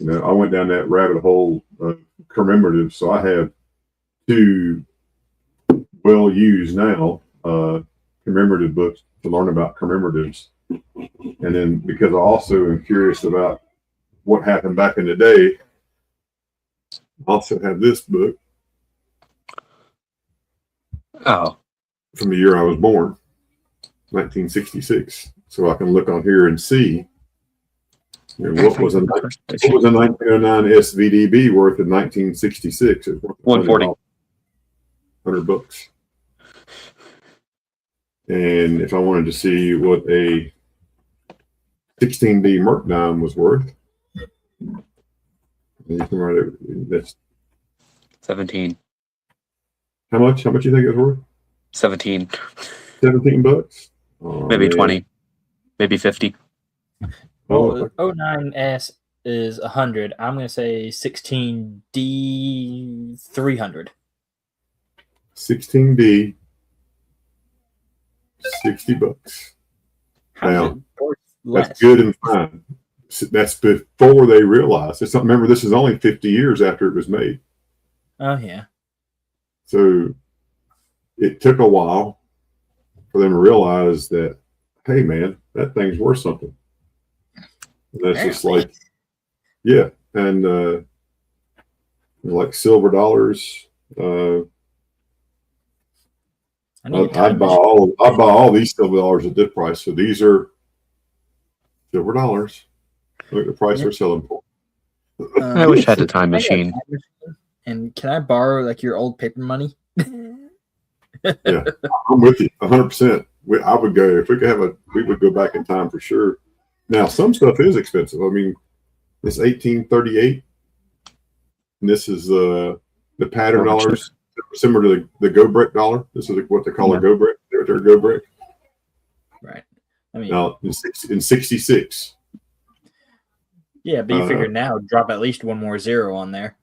I went down that rabbit hole of commemoratives. So I have 2 well-used now commemorative books to learn about commemoratives. And then because I also am curious about what happened back in the day, I also have this book. Oh. From the year I was born. 1966, so I can look on here and see what was a 1909 SVDB worth in 1966. It was worth $140. $100. And if I wanted to see what a 16D Merc dime was worth, you can write it. That's 17. How much? How much do you think it was worth? 17. $17. Maybe 20, maybe 50. Well, 09S is 100. I'm going to say 16D 300. 16D, $60. Now, that's good and fine. That's before they realized. Remember, this is only 50 years after it was made. Oh, yeah. So it took a while for them to realize that, hey, man, that thing's worth something. And that's just like, yeah. And like silver dollars, I'd buy all these silver dollars at this price. So these are silver dollars. Look at the price they're selling for. I wish I had a time machine. And can I borrow like your old paper money? Yeah, I'm with you 100%. I would go if we could we would go back in time for sure. Now, some stuff is expensive. I mean, this 1838, and this is the pattern dollars, similar to the Go Brick dollar. This is what they call a Go Brick. Their Go Brick. Right. I mean, now in 66. Yeah, but you figure now drop at least one more zero on there.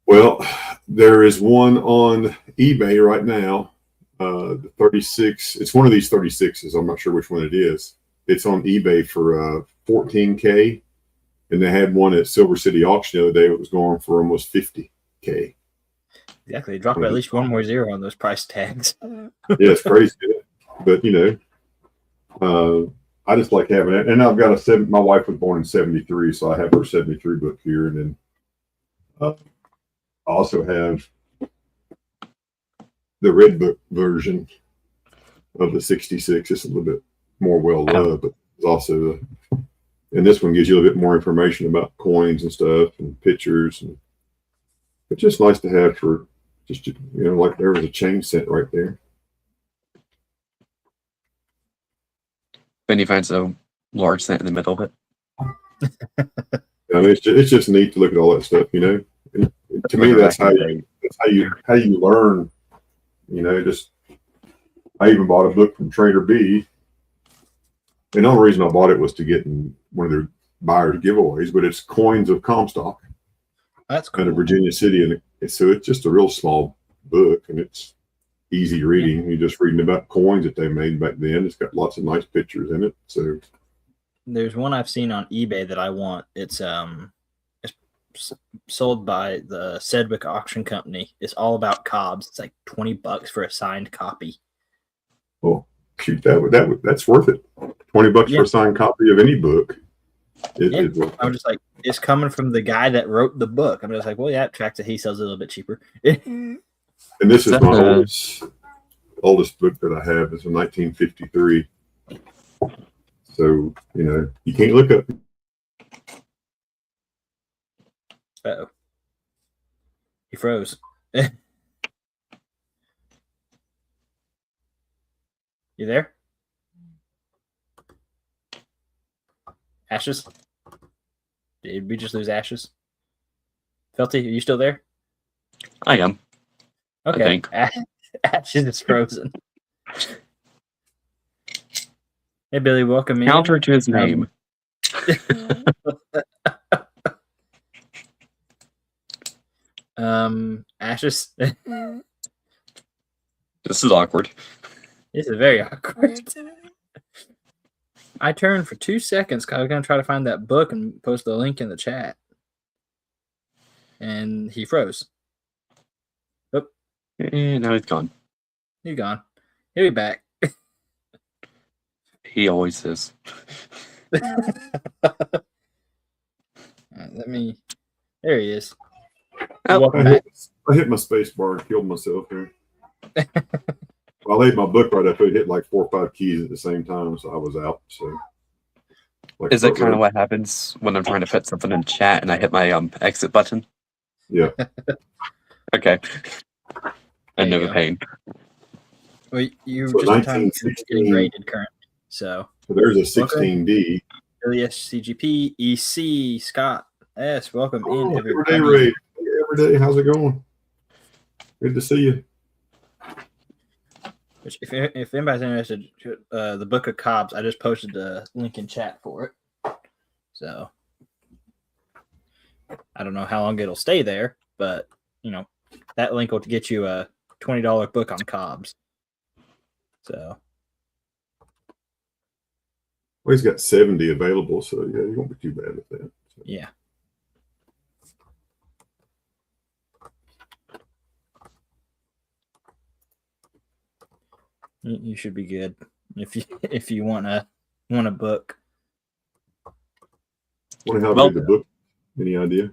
Well, there is one on eBay right now. The 36. It's one of these 36s. I'm not sure which one it is. It's on eBay for $14K, and they had one at Silver City Auction the other day. It was going for almost $50K. Exactly, drop at least one more zero on those price tags. Yeah, it's crazy. But I just like having it, and I've got my wife was born in '73, so I have her '73 book here, and then I also have the red book version of the '66. It's a little bit more well loved, but it's also and this one gives you a little bit more information about coins and stuff and pictures, and it's just nice to have for just like there was a chain set right there. Then you find a large cent in the middle of it. I mean, it's just neat to look at all that stuff, And to me, that's how you learn. Just I even bought a book from Trader B. And the only reason I bought it was to get in one of their buyers giveaways, but it's coins of Comstock. That's cool. Out of Virginia City, and so it's just a real small book, and it's easy reading. Yeah. You're just reading about coins that they made back then. It's got lots of nice pictures in it. So there's one I've seen on eBay that I want. It's sold by the Sedgwick Auction Company. It's all about Cobbs. It's like $20 for a signed copy. Oh, shoot, that's worth it. $20 for a signed copy of any book. I'm just like, it's coming from the guy that wrote the book. I'm just like, well, yeah, tracks that he sells it a little bit cheaper. And this is my oldest book that I have. It's from 1953. So, you can't look up. Uh-oh. He froze. You there? Ashes? Did we just lose Ashes? Felty, are you still there? I am. Okay. Ashes is frozen. Hey, Billy, welcome in. Counter to his name. Ashes. This is awkward. This is very awkward. I turned for 2 seconds because I was going to try to find that book and post the link in the chat. And he froze. Oh. And now he's gone. He's gone. He'll be back. He always is. Let me. There he is. Oh, welcome back. I hit my space bar and killed myself here. I laid my book right up. It hit like 4 or 5 keys at the same time, so I was out. So, is it kind of what happens when I'm trying to put something in chat and I hit my exit button? Yeah. Okay. I know the pain. Well, you so just in time getting graded currently. So there's a 16D. Elias CGP EC Scott S. Welcome in everybody. Every day. How's it going? Good to see you. If anybody's interested, the Book of Cobbs, I just posted the link in chat for it. So I don't know how long it'll stay there, but that link will get you a $20 book on Cobbs. So well, he's got 70 available, so yeah, you won't be too bad with that. So. Yeah. You should be good if you want a book. Wonder how good the book? Any idea?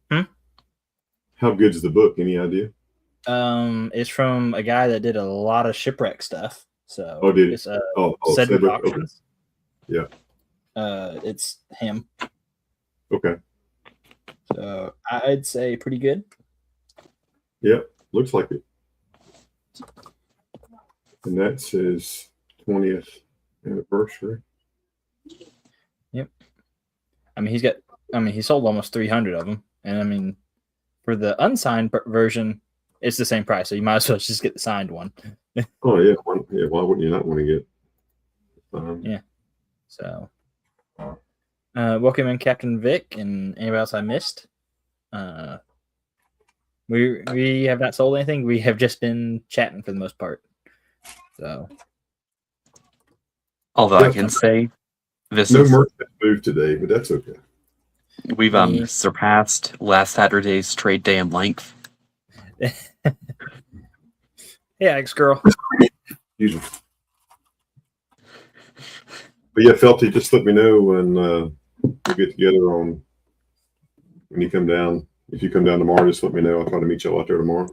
How good is the book? Any idea? It's from a guy that did a lot of shipwreck stuff. So it's Sedgwick Auctions. Okay. Yeah. It's him. Okay. So I'd say pretty good. Yep, looks like it. And that's his 20th anniversary. Yep. He sold almost 300 of them. And for the unsigned version, it's the same price. So you might as well just get the signed one. Oh, yeah. Why wouldn't you not want to get? Yeah. So, welcome in Captain Vic and anybody else I missed. We have not sold anything. We have just been chatting for the most part. So, although I can say this no merch has moved today, but that's okay. We've surpassed last Saturday's trade day in length. Hey, Alex girl. But yeah, Felty, just let me know when we get together on when you come down. If you come down tomorrow, just let me know. I'll try to meet you out there tomorrow.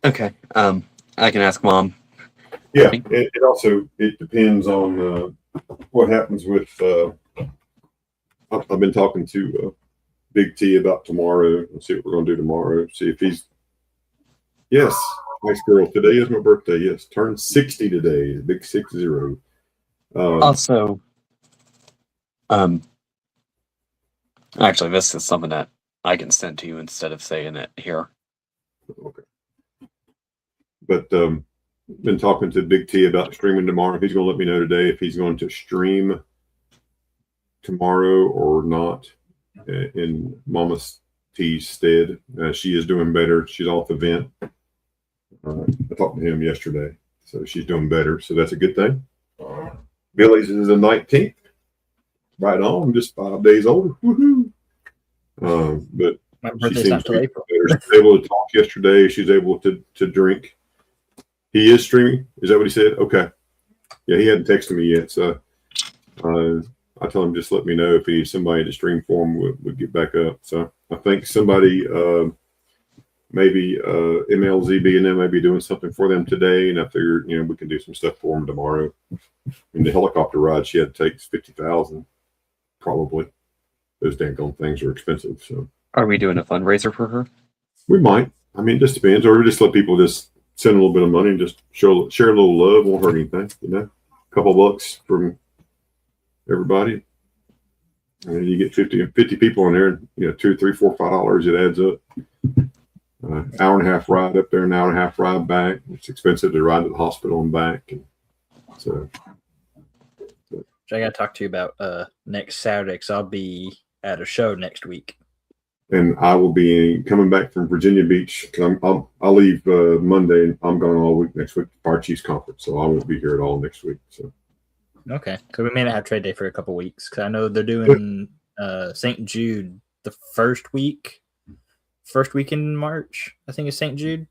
Okay. I can ask Mom. Yeah, it also depends on what happens with. I've been talking to Big T about tomorrow and see what we're going to do tomorrow. See if he's. Yes, nice girl. Today is my birthday. Yes, turned 60 today. Big 60. Also, actually, this is something that I can send to you instead of saying it here. Okay. But been talking to Big T about streaming tomorrow. He's going to let me know today if he's going to stream tomorrow or not in Mama T's stead. She is doing better. She's off the vent. I talked to him yesterday, so she's doing better. So that's a good thing. Billy's is the 19th. Right on. I'm just 5 days older. Woohoo! But My she birthday's seems not to till be April. better. She's able to talk yesterday. She's able to drink. He is streaming. Is that what he said? Okay. Yeah, he hadn't texted me yet, so I told him just let me know if he needs somebody to stream for him. Would get back up. So I think somebody, maybe MLZB and them may be doing something for them today, and I figured we can do some stuff for them tomorrow. And the helicopter ride she had to take is $50,000, probably. Those dang gone things are expensive. So Are we doing a fundraiser for her? we might. I mean, it just depends, or we just let people just send a little bit of money and just share a little love. Won't hurt anything, a couple bucks from everybody. And you get 50 people in there, $2, $3, $4, $5, it adds up. Hour and a half ride up there, an hour and a half ride back. It's expensive to ride to the hospital and back. And so I got to talk to you about next Saturday because I'll be at a show next week. And I will be coming back from Virginia Beach because I'll leave Monday and I'm gone all week next week for Fire Chiefs Conference, so I won't be here at all next week. So okay, because we may not have trade day for a couple weeks because I know they're doing St. Jude the first weekend in March. I think it's St. Jude.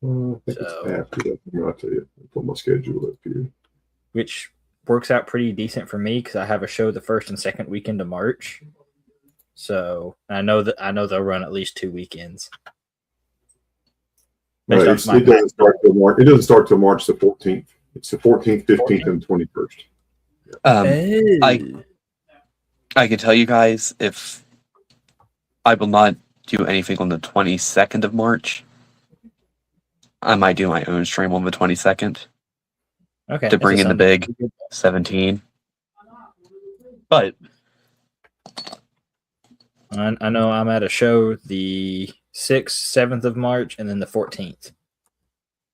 I think it's after that. I'll tell you. I'll put my schedule up here. Which works out pretty decent for me because I have a show the first and second weekend of March. So I know they'll run at least 2 weekends. It doesn't start till March. It doesn't start till March the 14th. It's the 14th, 15th, and 21st. I can tell you guys if I will not do anything on the 22nd of March. I might do my own stream on the 22nd. Okay. To bring in the big 17. But I know I'm at a show the 6th, 7th of March, and then the 14th.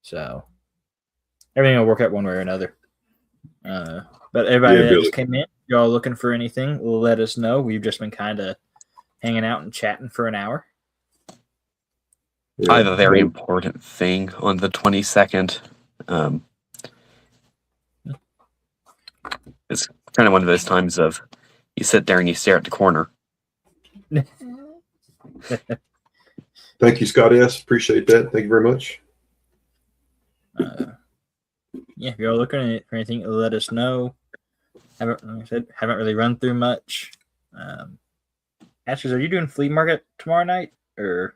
So everything will work out one way or another. But everybody that just came in, y'all looking for anything, let us know. We've just been kind of hanging out and chatting for an hour. I have a very important thing on the 22nd. It's kind of one of those times of you sit there and you stare at the corner. Thank you, Scott S. Appreciate that. Thank you very much. Yeah, if y'all looking for anything, let us know. Like I said, haven't really run through much. Ashes, are you doing flea market tomorrow night, or?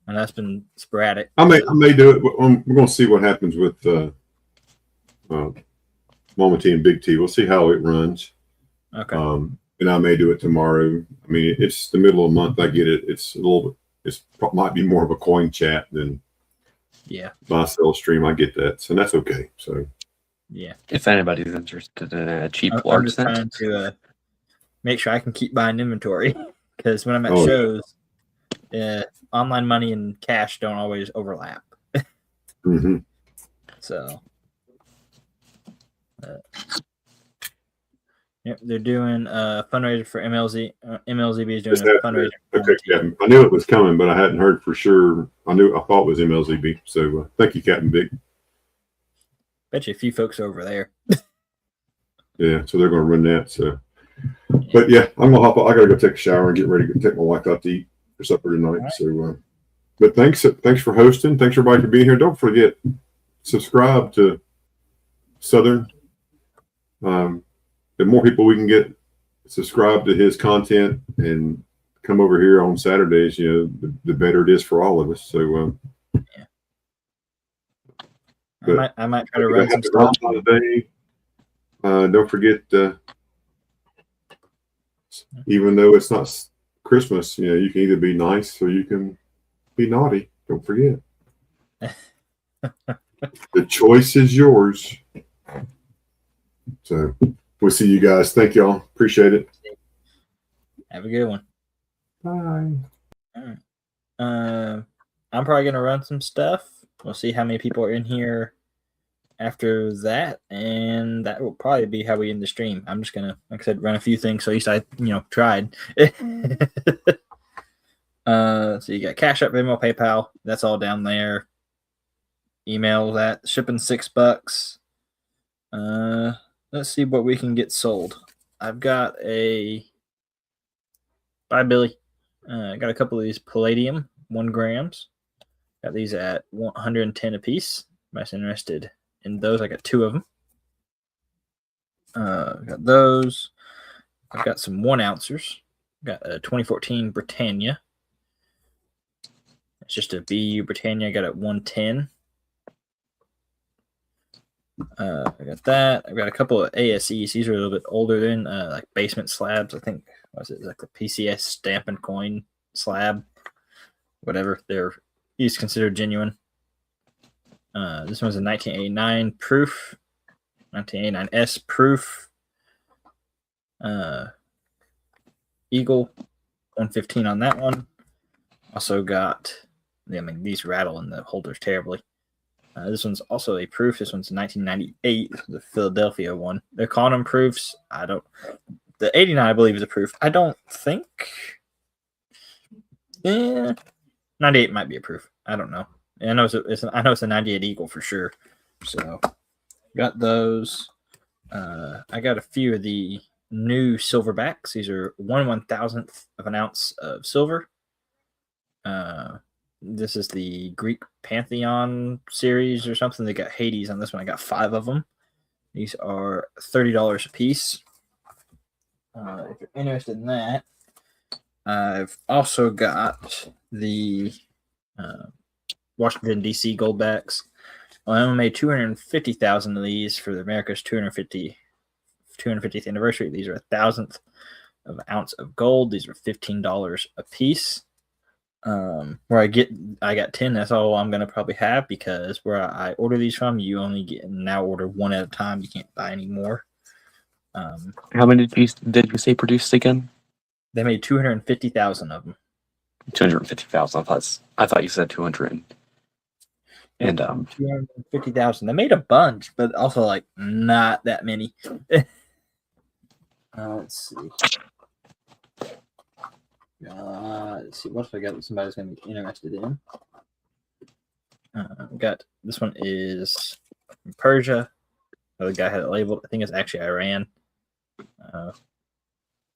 And that's been sporadic. I may do it. We're going to see what happens with Mama T and Big T. We'll see how it runs. Okay. And I may do it tomorrow. I mean, it's the middle of the month. I get it. It's a little bit. It might be more of a coin chat than buy sell stream. I get that, so that's okay. So yeah, if anybody's interested in a cheap I'm large just set, trying to make sure I can keep buying inventory because when I'm at shows, online money and cash don't always overlap. Mm-hmm. So. Yep, they're doing a fundraiser for MLZ. MLZB is doing a fundraiser. Okay, Captain. I knew it was coming, but I hadn't heard for sure. I thought it was MLZB. So thank you, Captain Big. Bet you a few folks over there. Yeah, so they're going to run that. So, but yeah, I'm gonna hop. I gotta go take a shower and get ready to take my wife out to eat for supper tonight. Right. So, but thanks for hosting. Thanks everybody for being here. Don't forget, subscribe to Southern. the more people we can get subscribed to his content and come over here on Saturdays, the better it is for all of us. So, I might try to run some stuff today. Don't forget, even though it's not Christmas, you can either be nice or you can be naughty. Don't forget. The choice is yours. So we'll see you guys. Thank y'all. Appreciate it. Have a good one. Bye. All right. I'm probably gonna run some stuff. We'll see how many people are in here after that, and that will probably be how we end the stream. I'm just gonna, like I said, run a few things. So at least I, tried. So you got Cash App, Venmo, PayPal. That's all down there. Email that. Shipping $6. Let's see what we can get sold. I've got a. Bye, Billy. I got a couple of these palladium 1 grams. Got these at 110 a piece. If you're interested in those, I got 2 of them. Got those. I've got some 1 ouncers. Got a 2014 Britannia. It's just a BU Britannia. I got it at 110. I got that. I've got a couple of ASEs. These are a little bit older than like basement slabs. I think was it like the PCS stamp and coin slab, whatever. These considered genuine. This one's a 1989 proof, 1989 S proof. Eagle 115 on that one. Also got. These rattle in the holders terribly. This one's also a proof. This one's 1998, the Philadelphia one. They're calling them proofs. The 89, I believe, is a proof. I don't think. 98 might be a proof. I don't know. I know it's a 98 Eagle for sure. So, got those. I got a few of the new silverbacks. These are 1/1000th of an ounce of silver. This is the Greek Pantheon series or something. They got Hades on this one. I got 5 of them. These are $30 a piece. If you're interested in that, I've also got the Washington, D.C. goldbacks. Well, I only made 250,000 of these for America's 250th anniversary. These are 1,000th of an ounce of gold. These are $15 a piece. Where I got 10. That's all I'm gonna probably have because where I order these from, you only now order 1 at a time. You can't buy any more. How many did you say produced again? They made 250,000 of them. 250,000. I thought you said 200. And 250,000. They made a bunch, but also like not that many. Let's see. Let's see what if I got somebody's going to be interested in. Got this one is from Persia. The guy had it labeled. I think it's actually Iran.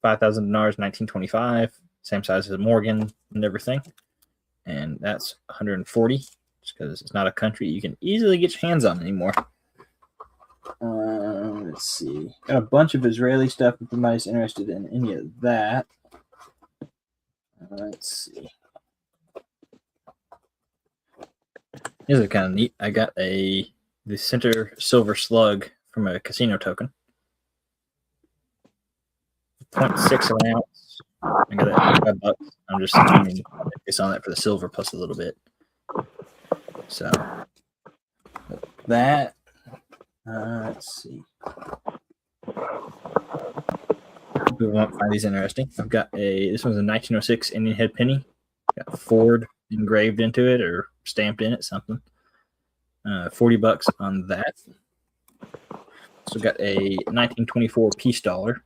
5,000 dinars, 1925. Same size as Morgan and everything. And that's 140. Just because it's not a country you can easily get your hands on anymore. Let's see. Got a bunch of Israeli stuff if anybody's interested in any of that. Let's see. This is kind of neat. I got the center silver slug from a casino token. 0.6 of an ounce. I got that for $5. I'm just aiming focus on that for the silver plus a little bit. So that. Let's see. People might find these interesting. I've got this one's a 1906 Indian head penny. Got Ford engraved into it or stamped in it, something. $40 on that. So got a 1924 peace dollar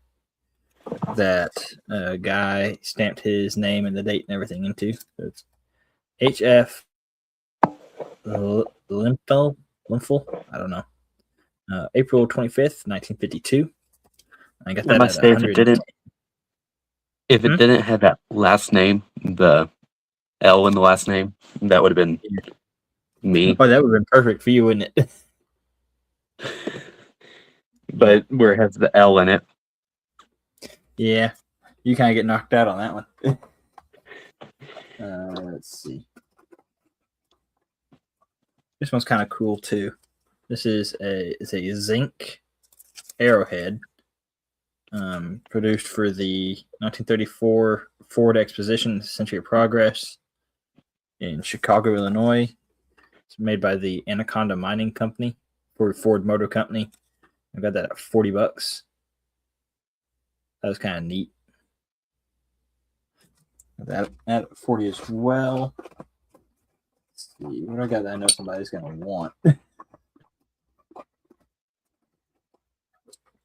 that a guy stamped his name and the date and everything into. So it's H.F. Limpel. I don't know. April 25th, 1952. I got that at say if it didn't have that last name, the L in the last name, that would have been me. Oh, that would have been perfect for you, wouldn't it? But where it has the L in it, Yeah, you kind of get knocked out on that one. Let's see. This one's kind of cool too. This is a zinc arrowhead, produced for the 1934 Ford Exposition Century of Progress in Chicago, Illinois. It's made by the Anaconda Mining Company for Ford Motor Company. I got that at $40. That was kind of neat. That at 40 as well. Let's see what I got that I know somebody's gonna want.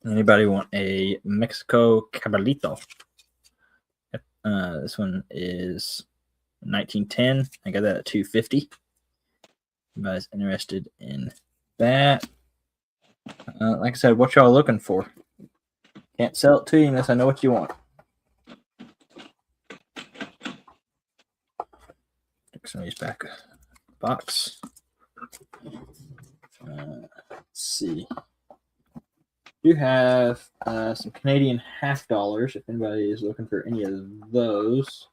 Anybody want a Mexico Cabalito? This one is 1910. I got that at $250. Anybody's interested in that? Like I said, what y'all looking for? Can't sell it to you unless I know what you want. Take some of these back box. Let's see. You have some Canadian half dollars if anybody is looking for any of those.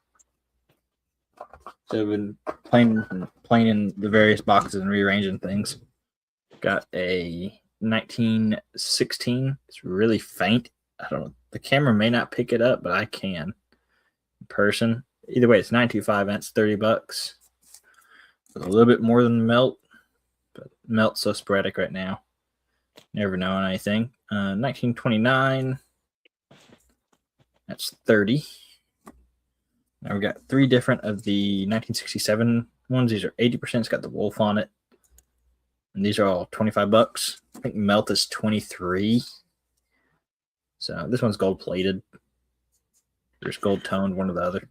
So I've been playing in the various boxes and rearranging things. Got a 1916. It's really faint. I don't know. The camera may not pick it up, but I can. In person. Either way, it's 925 and it's $30. A little bit more than melt, but melt's so sporadic right now. Never know anything. 1929. That's 30. Now we got three different of the 1967 ones. These are 80%. It's got the wolf on it. And these are all $25. I think melt is 23. So this one's gold plated. There's gold toned, one or the other.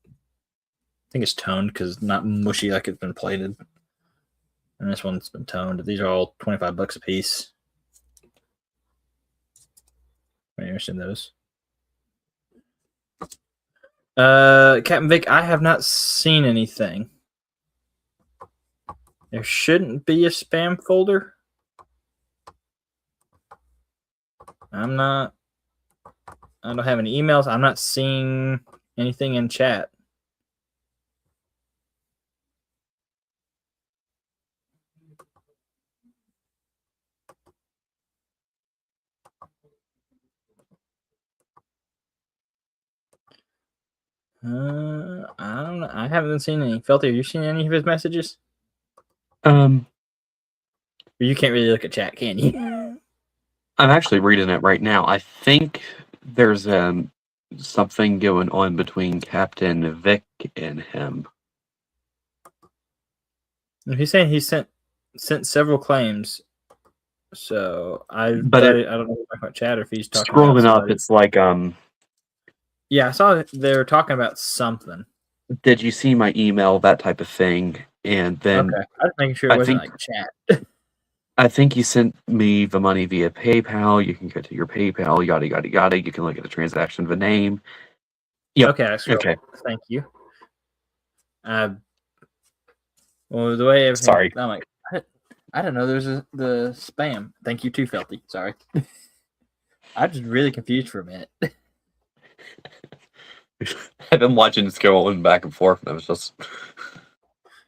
I think it's toned because it's not mushy like it's been plated. And this one's been toned. These are all $25 a piece. I'm interested in those. Captain Vic, I have not seen anything. There shouldn't be a spam folder. I don't have any emails. I'm not seeing anything in chat. I don't know. I haven't seen any. Felty, have you seen any of his messages? You can't really look at chat, can you? I'm actually reading it right now. I think there's something going on between Captain Vic and him. He's saying he sent several claims. So I don't know about chat or if he's talking scrolling about up. It's like Yeah, I saw they were talking about something. Did you see my email? That type of thing. And then okay, I was making sure it wasn't like chat. I think you sent me the money via PayPal. You can go to your PayPal, yada yada yada. You can look at the transaction, the name. Yeah. Okay. Okay. Thank you. Well, the way everything. Sorry. I'm like, I don't know. There's the spam. Thank you too, Felty. Sorry. I'm just really confused for a minute. I've been watching this go on back and forth, and I was just.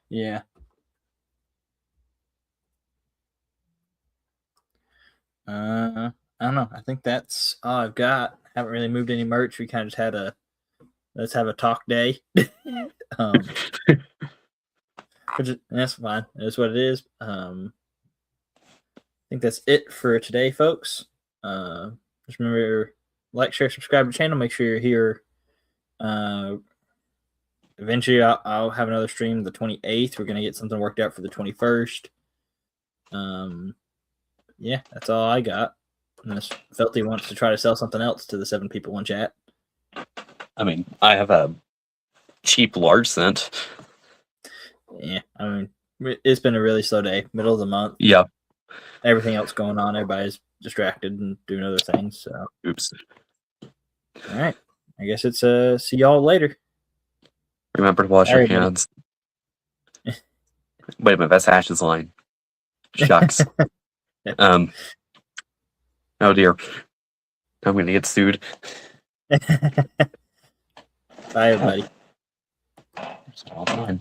Yeah. I don't know. I think that's all I've got. Haven't really moved any merch. We kind of just had a let's have a talk day. That's fine. That's what it is. I think that's it for today, folks. Just remember, like, share, subscribe to the channel. Make sure you're here. Eventually, I'll have another stream the 28th. We're gonna get something worked out for the 21st. Yeah, that's all I got. Unless Felty wants to try to sell something else to the 7 people in chat. I mean, I have a cheap large cent. Yeah, I mean, it's been a really slow day, middle of the month. Yeah. Everything else going on, everybody's distracted and doing other things. So, oops. All right, I guess it's see y'all later. Remember to wash your hands. Wait a minute, that's Ash's line. Shucks. Oh dear, I'm gonna get sued. Bye, everybody. It's all fine.